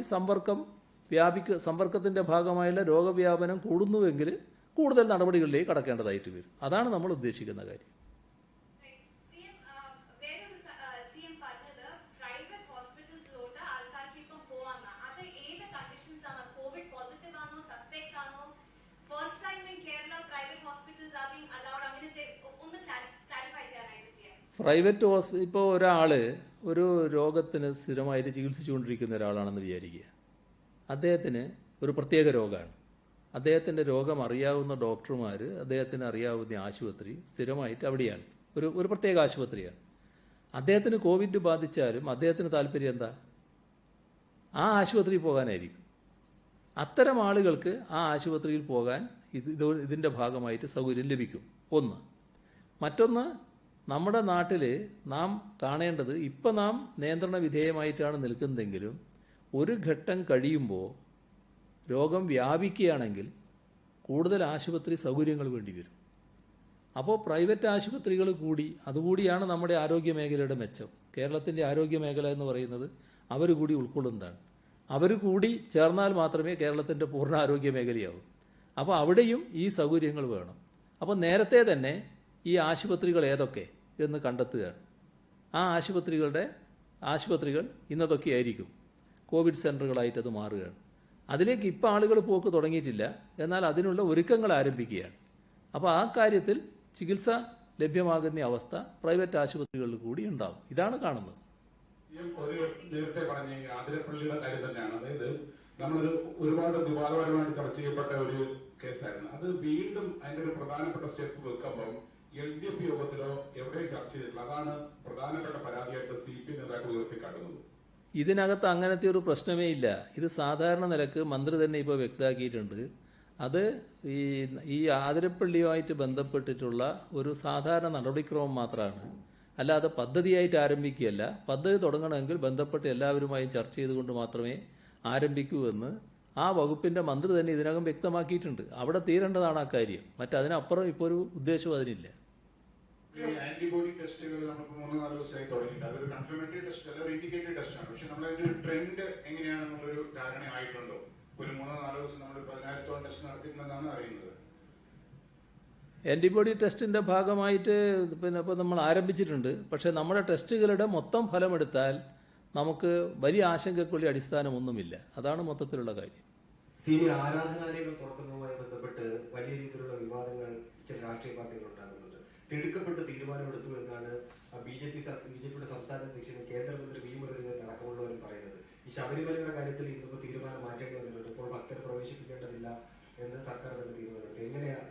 സമ്പർക്കത്തിൻ്റെ ഭാഗമായുള്ള രോഗവ്യാപനം കൂടുന്നുവെങ്കിൽ കൂടുതൽ നടപടികളിലേക്ക് കടക്കേണ്ടതായിട്ട് വരും. അതാണ് നമ്മൾ ഉദ്ദേശിക്കുന്ന കാര്യം. പ്രൈവറ്റ് ഹോസ്പിറ്റൽ ഇപ്പോൾ ഒരു രോഗത്തിന് സ്ഥിരമായിട്ട് ചികിത്സിച്ചുകൊണ്ടിരിക്കുന്ന ഒരാളാണെന്ന് വിചാരിക്കുക. അദ്ദേഹത്തിന് ഒരു പ്രത്യേക രോഗമാണ്. അദ്ദേഹത്തിൻ്റെ രോഗം അറിയാവുന്ന ഡോക്ടർമാർ, അദ്ദേഹത്തിന് അറിയാവുന്ന ആശുപത്രി സ്ഥിരമായിട്ട് അവിടെയാണ്, ഒരു പ്രത്യേക ആശുപത്രിയാണ്. അദ്ദേഹത്തിന് കോവിഡ് ബാധിച്ചാലും അദ്ദേഹത്തിന് താല്പര്യം എന്താ? ആ ആശുപത്രിയിൽ പോകാനായിരിക്കും. അത്തരം ആളുകൾക്ക് ആ ആശുപത്രിയിൽ പോകാൻ ഇതിൻ്റെ ഭാഗമായിട്ട് സൗകര്യം ലഭിക്കും. ഒന്ന്. മറ്റൊന്ന്, നമ്മുടെ നാട്ടിൽ നാം കാണേണ്ടത്, ഇപ്പം നാം നിയന്ത്രണ വിധേയമായിട്ടാണ് നിൽക്കുന്നതെങ്കിലും ഒരു ഘട്ടം കഴിയുമ്പോൾ രോഗം വ്യാപിക്കുകയാണെങ്കിൽ കൂടുതൽ ആശുപത്രി സൗകര്യങ്ങൾ വേണ്ടി വരും. അപ്പോൾ പ്രൈവറ്റ് ആശുപത്രികൾ അതുകൂടിയാണ് നമ്മുടെ ആരോഗ്യ മേഖലയുടെ മെച്ചം. കേരളത്തിൻ്റെ ആരോഗ്യ മേഖല എന്ന് പറയുന്നത് അവർ കൂടി ഉൾക്കൊള്ളുന്നതാണ്. അവർ കൂടി ചേർന്നാൽ മാത്രമേ കേരളത്തിൻ്റെ പൂർണ്ണ ആരോഗ്യ മേഖലയാവൂ. അപ്പോൾ അവിടെയും ഈ സൗകര്യങ്ങൾ വേണം. അപ്പോൾ നേരത്തെ തന്നെ ഈ ആശുപത്രികൾ ഏതൊക്കെ എന്ന് കണ്ടെത്തുകയാണ്. ആ ആശുപത്രികൾ ഇന്നതൊക്കെ ആയിരിക്കും. കോവിഡ് സെൻ്ററുകളായിട്ട് അത് മാറുകയാണ്. അതിലേക്ക് ഇപ്പോൾ ആളുകൾ പോക്ക് തുടങ്ങിയിട്ടില്ല, എന്നാൽ അതിനുള്ള ഒരുക്കങ്ങൾ ആരംഭിക്കുകയാണ്. അപ്പോൾ ആ കാര്യത്തിൽ ചികിത്സ ലഭ്യമാകുന്ന അവസ്ഥ പ്രൈവറ്റ് ആശുപത്രികളിൽ കൂടി ഉണ്ടാവും. ഇതാണ് കാണുന്നത്. ഒരു നേരത്തെ പറഞ്ഞ ആതിരപ്പള്ളിയുടെ കാര്യം തന്നെയാണ്. അതായത് നമ്മളൊരു ഒരുപാട് വിവാദപരമായിട്ട് ചർച്ച ചെയ്യപ്പെട്ട ഒരു കേസായിരുന്നു. അത് വീണ്ടും അതിന്റെ ഒരു പ്രധാനപ്പെട്ട സ്റ്റെപ്പ് വെക്കുമ്പം LDF യോഗത്തിലോ എവിടെയും ചർച്ച ചെയ്തിട്ടില്ല. അതാണ് പ്രധാനപ്പെട്ട പരാതിയായിട്ട് CPI നേതാക്കൾ ഉയർത്തിക്കാട്ടുന്നത്. ഇതിനകത്ത് അങ്ങനത്തെ ഒരു പ്രശ്നമേ ഇല്ല. ഇത് സാധാരണ നിലക്ക് മന്ത്രി തന്നെ ഇപ്പോൾ വ്യക്തമാക്കിയിട്ടുണ്ട്. അത് ഈ ആതിരപ്പള്ളിയുമായിട്ട് ബന്ധപ്പെട്ടിട്ടുള്ള ഒരു സാധാരണ നടപടിക്രമം മാത്രമാണ്, അല്ലാതെ പദ്ധതിയായിട്ട് ആരംഭിക്കുകയല്ല. പദ്ധതി തുടങ്ങണമെങ്കിൽ ബന്ധപ്പെട്ട് എല്ലാവരുമായും ചർച്ച ചെയ്തുകൊണ്ട് മാത്രമേ ആരംഭിക്കൂ എന്ന് ആ വകുപ്പിൻ്റെ മന്ത്രി തന്നെ ഇതിനകം വ്യക്തമാക്കിയിട്ടുണ്ട്. അവിടെ തീരേണ്ടതാണ് ആ കാര്യം. മറ്റതിനപ്പുറം ഇപ്പോൾ ഒരു ഉദ്ദേശവും അതിനില്ല. ആന്റിബോഡി ടെസ്റ്റുകൾ നമ്മളിപ്പോൾ 3-4 ദിവസമായി തുടങ്ങിയിട്ട് അതൊരു കൺഫർമേറ്ററി ടെസ്റ്റ് അല്ല, ഒരു ഇൻഡിക്കേറ്റഡ് ടെസ്റ്റ് ആണ്. പക്ഷെ നമ്മളതിന്റെ ഒരു ട്രെൻഡ് എങ്ങനെയാണെന്നുള്ളൊരു ധാരണ ആയിട്ടുണ്ടോ? ഒരു 3-4 ദിവസം നമ്മൾ 10,000-ഓളം ടെസ്റ്റ് നടത്തിയിട്ടുണ്ടെന്നാണ് അറിയുന്നത്. ആൻറ്റിബോഡി ടെസ്റ്റിൻ്റെ ഭാഗമായിട്ട് ഇപ്പോൾ നമ്മൾ ആരംഭിച്ചിട്ടുണ്ട്. പക്ഷേ നമ്മുടെ ടെസ്റ്റുകളുടെ മൊത്തം ഫലമെടുത്താൽ നമുക്ക് വലിയ ആശങ്കക്കുള്ള അടിസ്ഥാനമൊന്നുമില്ല. അതാണ് മൊത്തത്തിലുള്ള കാര്യം. സീനിയർ ആരാധനാലയങ്ങൾ തുറക്കുന്നതുമായി ബന്ധപ്പെട്ട് വലിയ രീതിയിലുള്ള വിവാദങ്ങൾ ചില രാഷ്ട്രീയ പാർട്ടികൾ ഉണ്ടാകുന്നുണ്ട്. തിടുക്കപ്പെട്ട് തീരുമാനമെടുത്തു എന്നാണ് ബിജെപിയുടെ സംസ്ഥാന അധ്യക്ഷനും കേന്ദ്രമന്ത്രി വി മുരളീധരൻ അടക്കമുള്ളവരും പറയുന്നത്. ഈ ശബരിമലയുടെ കാര്യത്തിൽ ഇന്നിപ്പോൾ തീരുമാനം മാറ്റേണ്ടി വന്നിട്ടുണ്ട്. ഇപ്പോൾ ഭക്തരെ പ്രവേശിപ്പിക്കേണ്ടതില്ല എന്ന് സർക്കാർ തന്നെ തീരുമാനമെടുത്തു. എങ്ങനെയാണ്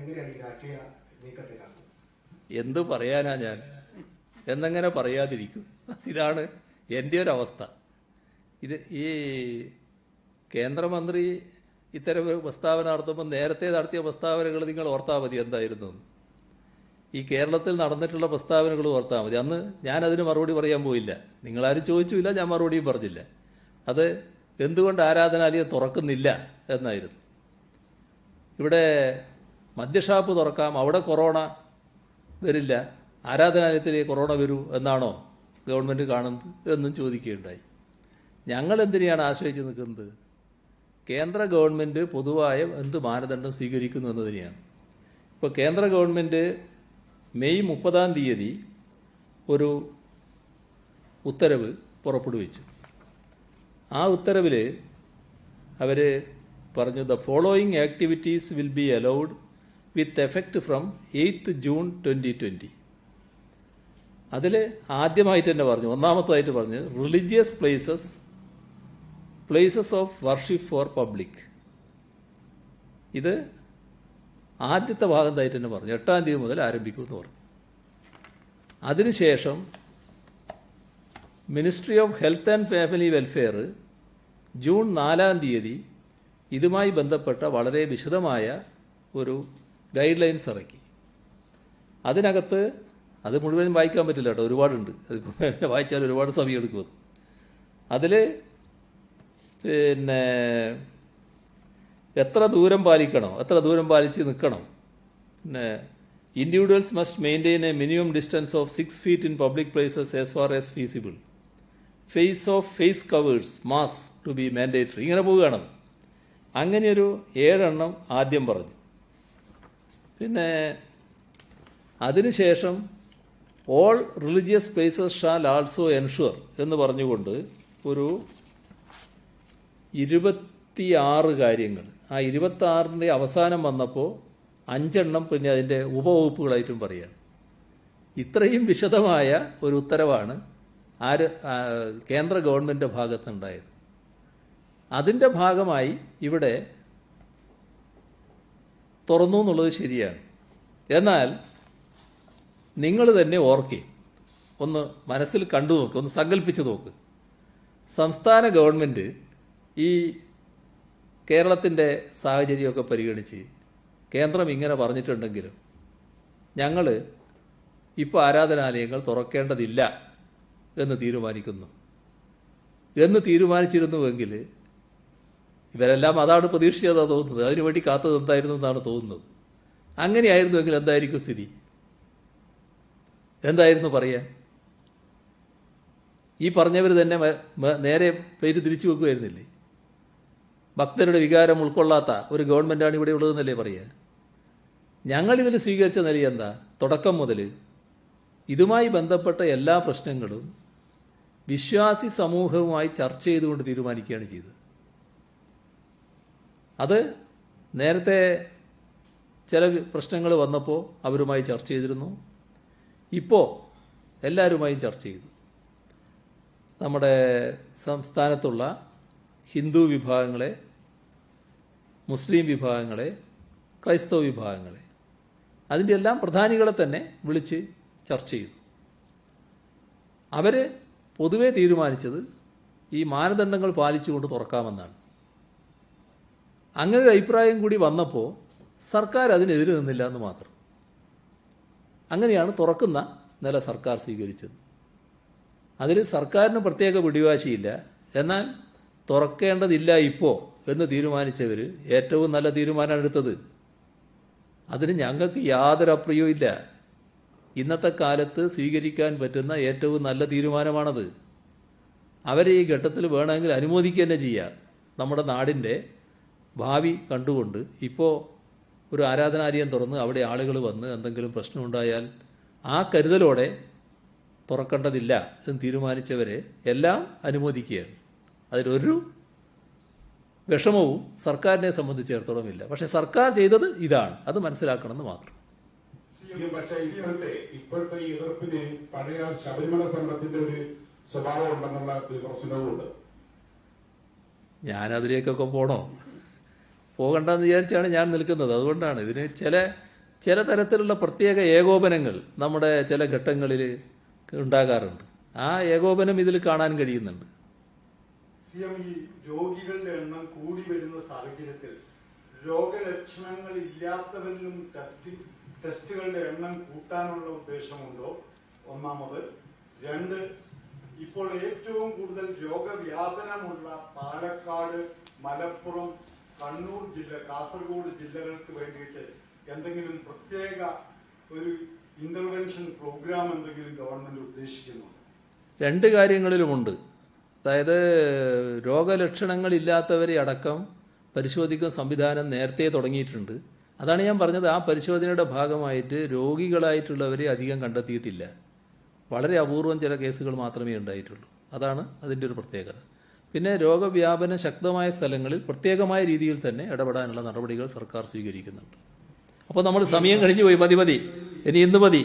ഈ രാഷ്ട്രീയ നീക്കത്തെ കാണുന്നത്? എന്തു പറയാനാ ഞാൻ? എന്നെങ്ങനെ പറയാതിരിക്കും? ഇതാണ് എൻ്റെ ഒരു അവസ്ഥ. ഈ കേന്ദ്രമന്ത്രി ഇത്തരം ഒരു പ്രസ്താവന നടത്തുമ്പോൾ നേരത്തെ നടത്തിയ പ്രസ്താവനകൾ നിങ്ങൾ ഓർത്താൽ മതി എന്തായിരുന്നു. ഈ കേരളത്തിൽ നടന്നിട്ടുള്ള പ്രസ്താവനകൾ ഓർത്താൽ മതി. അന്ന് ഞാനതിന് മറുപടി പറയാൻ പോയില്ല. നിങ്ങളാരും ചോദിച്ചില്ല, ഞാൻ മറുപടിയും പറഞ്ഞില്ല. അത് എന്തുകൊണ്ട് ആരാധനാലയം തുറക്കുന്നില്ല എന്നായിരുന്നു. ഇവിടെ മദ്യഷാപ്പ് തുറക്കാം, അവിടെ കൊറോണ വരില്ല, ആരാധനാലയത്തിലേക്ക് കൊറോണ വരൂ എന്നാണോ ഗവൺമെൻറ് കാണുന്നത് എന്നും ചോദിക്കുകയുണ്ടായി. ഞങ്ങൾ എന്തിനെയാണ് ആശ്രയിച്ച് നിൽക്കുന്നത്? കേന്ദ്ര ഗവൺമെൻറ് പൊതുവായ എന്ത് മാനദണ്ഡം സ്വീകരിക്കുന്നു എന്നതിനെയാണ്. ഇപ്പോൾ കേന്ദ്ര ഗവൺമെൻറ് മെയ് 30 ഒരു ഉത്തരവ് പുറപ്പെടുവിച്ചു. ആ ഉത്തരവിൽ അവർ പറഞ്ഞു, the following activities will be allowed with effect from 8th June 2020. അതിൽ ആദ്യമായിട്ട് തന്നെ പറഞ്ഞു, ഒന്നാമത്തതായിട്ട് പറഞ്ഞു religious places of worship for public. ഇത് ആദ്യത്തെ ഭാഗത്തായിട്ട് തന്നെ പറഞ്ഞു 8ാം തീയതി മുതൽ ആരംഭിക്കുമെന്ന് പറഞ്ഞു. അതിനുശേഷം ministry of health and family welfare June 4ാം തീയതി ഇതുമായി ബന്ധപ്പെട്ട വളരെ വിശദമായ ഒരു ഗൈഡ് ലൈൻസ് ഇറക്കി. അതിനകത്ത് അത് മുഴുവൻ വായിക്കാൻ പറ്റില്ല കേട്ടോ, ഒരുപാടുണ്ട്. അതിപ്പോൾ വായിച്ചാൽ ഒരുപാട് സമയം എടുക്കും. അതിൽ പിന്നെ എത്ര ദൂരം പാലിക്കണം, എത്ര ദൂരം പാലിച്ച് നിൽക്കണം, പിന്നെ individuals must maintain a minimum distance of 6 feet in public places as far as feasible, face covers mask to be mandatory. ഇങ്ങനെ പോവുകയാണ്. അങ്ങനെയൊരു 7 എണ്ണം ആദ്യം പറഞ്ഞു. പിന്നെ അതിനുശേഷം all religious places shall also ensure എന്ന് പറഞ്ഞുകൊണ്ട് ഒരു 26 കാര്യങ്ങൾ. ആ 26ൻ്റെ അവസാനം വന്നപ്പോൾ 5 എണ്ണം പിന്നെ അതിൻ്റെ ഉപവകുപ്പുകളായിട്ടും പറയുകയാണ്. ഇത്രയും വിശദമായ ഒരു ഉത്തരവാണ് കേന്ദ്ര ഗവൺമെൻറ് ഭാഗത്തുണ്ടായത്. അതിൻ്റെ ഭാഗമായി ഇവിടെ തുറന്നു എന്നുള്ളത് ശരിയാണ്. എന്നാൽ നിങ്ങൾ തന്നെ ഓർക്കുക, ഒന്ന് മനസ്സിൽ കണ്ടു നോക്ക്, ഒന്ന് സങ്കല്പിച്ച് നോക്ക്. സംസ്ഥാന ഗവൺമെൻറ് ഈ കേരളത്തിൻ്റെ സാഹചര്യമൊക്കെ പരിഗണിച്ച് കേന്ദ്രം ഇങ്ങനെ പറഞ്ഞിട്ടുണ്ടെങ്കിലും ഞങ്ങൾ ഇപ്പോൾ ആരാധനാലയങ്ങൾ തുറക്കേണ്ടതില്ല എന്ന് തീരുമാനിച്ചിരുന്നുവെങ്കിൽ ഇവരെല്ലാം അതാണ് പ്രതീക്ഷിച്ചതാണ് തോന്നുന്നത്. അതിനുവേണ്ടി കാത്തത് എന്തായിരുന്നു എന്നാണ് തോന്നുന്നത്. അങ്ങനെയായിരുന്നുവെങ്കിൽ എന്തായിരിക്കും സ്ഥിതി? എന്തായിരുന്നു പറയുക? ഈ പറഞ്ഞവർ തന്നെ നേരെ പ്ലേറ്റ് തിരിച്ചു വെക്കുമായിരുന്നില്ലേ? ഭക്തരുടെ വികാരം ഉൾക്കൊള്ളാത്ത ഒരു ഗവൺമെൻറ്റാണ് ഇവിടെ ഉള്ളതെന്നല്ലേ പറയുക. ഞങ്ങളിതിൽ സ്വീകരിച്ച നില എന്താ? തുടക്കം മുതൽ ഇതുമായി ബന്ധപ്പെട്ട എല്ലാ പ്രശ്നങ്ങളും വിശ്വാസി സമൂഹവുമായി ചർച്ച ചെയ്തുകൊണ്ട് തീരുമാനിക്കുകയാണ് ചെയ്തത്. അത് നേരത്തെ ചില പ്രശ്നങ്ങൾ വന്നപ്പോൾ അവരുമായി ചർച്ച ചെയ്തിരുന്നു. ഇപ്പോൾ എല്ലാവരുമായും ചർച്ച ചെയ്തു. നമ്മുടെ സംസ്ഥാനത്തുള്ള ഹിന്ദു വിഭാഗങ്ങളെ, മുസ്ലിം വിഭാഗങ്ങളെ, ക്രൈസ്തവ വിഭാഗങ്ങളെ, അതിൻ്റെ എല്ലാം പ്രധാനികളെ തന്നെ വിളിച്ച് ചർച്ച ചെയ്തു. അവർ പൊതുവെ തീരുമാനിച്ചത് ഈ മാനദണ്ഡങ്ങൾ പാലിച്ചുകൊണ്ട് തുറക്കാമെന്നാണ്. അങ്ങനെ ഒരു അഭിപ്രായം കൂടി വന്നപ്പോൾ സർക്കാർ അതിനെതിരെ നിന്നില്ല എന്ന് മാത്രം. അങ്ങനെയാണ് തുറക്കുന്ന നില സർക്കാർ സ്വീകരിച്ചത്. അതിൽ സർക്കാരിന് പ്രത്യേക പിടിവാശിയില്ല. എന്നാൽ തുറക്കേണ്ടതില്ല ഇപ്പോൾ എന്ന് തീരുമാനിച്ചവർ ഏറ്റവും നല്ല തീരുമാനമാണ് എടുത്തത്. അതിന് ഞങ്ങൾക്ക് യാതൊരു അപ്രിയവും ഇല്ല. ഇന്നത്തെ കാലത്ത് സ്വീകരിക്കാൻ പറ്റുന്ന ഏറ്റവും നല്ല തീരുമാനമാണത്. അവരെ ഈ ഘട്ടത്തിൽ വേണമെങ്കിൽ അനുമോദിക്കുക തന്നെ ചെയ്യുക. നമ്മുടെ നാടിൻ്റെ ഭാവി കണ്ടുകൊണ്ട് ഇപ്പോൾ ഒരു ആരാധനാലയം തുറന്ന് അവിടെ ആളുകൾ വന്ന് എന്തെങ്കിലും പ്രശ്നമുണ്ടായാൽ ആ കരുതലോടെ തുറക്കേണ്ടതില്ല എന്ന് തീരുമാനിച്ചവരെ എല്ലാം അനുമോദിക്കുകയാണ്. അതിലൊരു വിഷമവും സർക്കാരിനെ സംബന്ധിച്ചിടത്തോളം ഇല്ല. പക്ഷെ സർക്കാർ ചെയ്തത് ഇതാണ്, അത് മനസ്സിലാക്കണമെന്ന് മാത്രം. പക്ഷേ ഇപ്പോഴത്തെ ഈ എതിർപ്പിന് പഴയ ശബരിമല സമരത്തിന്റെ ഒരു സ്വഭാവം ഉണ്ടെന്നുള്ള വിമർശനവുമുണ്ട്. ഞാനതിലേക്കൊക്കെ പോകണ്ടെന്ന് വിചാരിച്ചാണ് ഞാൻ നിൽക്കുന്നത്. അതുകൊണ്ടാണ് ഇതിന് ചില തരത്തിലുള്ള പ്രത്യേക ഏകോപനങ്ങൾ നമ്മുടെ ചില ഘട്ടങ്ങളിൽ ഉണ്ടാകാറുണ്ട്. ആ ഏകോപനം ഇതിൽ കാണാൻ കഴിയുന്നുണ്ട്. സിഎം, ഈ രോഗികളുടെ എണ്ണം കൂടി വരുന്ന സാഹചര്യത്തിൽ രോഗലക്ഷണങ്ങൾ ഇല്ലാത്തവരിലും ടെസ്റ്റുകളുടെ എണ്ണം കൂട്ടാനുള്ള ഉദ്ദേശമുണ്ടോ? ഒന്നാമത്. രണ്ട്, ഇപ്പോൾ ഏറ്റവും കൂടുതൽ രോഗവ്യാപനമുള്ള പാലക്കാട്, മലപ്പുറം, കണ്ണൂർ ജില്ല, കാസർഗോഡ് ജില്ലകൾക്ക് വേണ്ടിയിട്ട് എന്തെങ്കിലും പ്രത്യേക ഒരു ഇന്റർവെൻഷൻ പ്രോഗ്രാം എന്തെങ്കിലും ഗവൺമെന്റ് ഉദ്ദേശിക്കുന്നുണ്ടോ? രണ്ട് കാര്യങ്ങളിലുമുണ്ട്. അതായത് രോഗലക്ഷണങ്ങളില്ലാത്തവരെ അടക്കം പരിശോധിക്കുന്ന സംവിധാനം നേരത്തെ തുടങ്ങിയിട്ടുണ്ട്. അതാണ് ഞാൻ പറഞ്ഞത്. ആ പരിശോധനയുടെ ഭാഗമായിട്ട് രോഗികളായിട്ടുള്ളവരെ അധികം കണ്ടെത്തിയിട്ടില്ല. വളരെ അപൂർവം ചില കേസുകൾ മാത്രമേ ഉണ്ടായിട്ടുള്ളൂ. അതാണ് അതിൻ്റെ ഒരു പ്രത്യേകത. പിന്നെ രോഗവ്യാപനം ശക്തമായ സ്ഥലങ്ങളിൽ പ്രത്യേകമായ രീതിയിൽ തന്നെ ഇടപെടാനുള്ള നടപടികൾ സർക്കാർ സ്വീകരിക്കുന്നുണ്ട്. അപ്പോൾ നമ്മൾ സമയം കഴിഞ്ഞു പോയി. മതി, ഇനി ഇന്ന് മതി.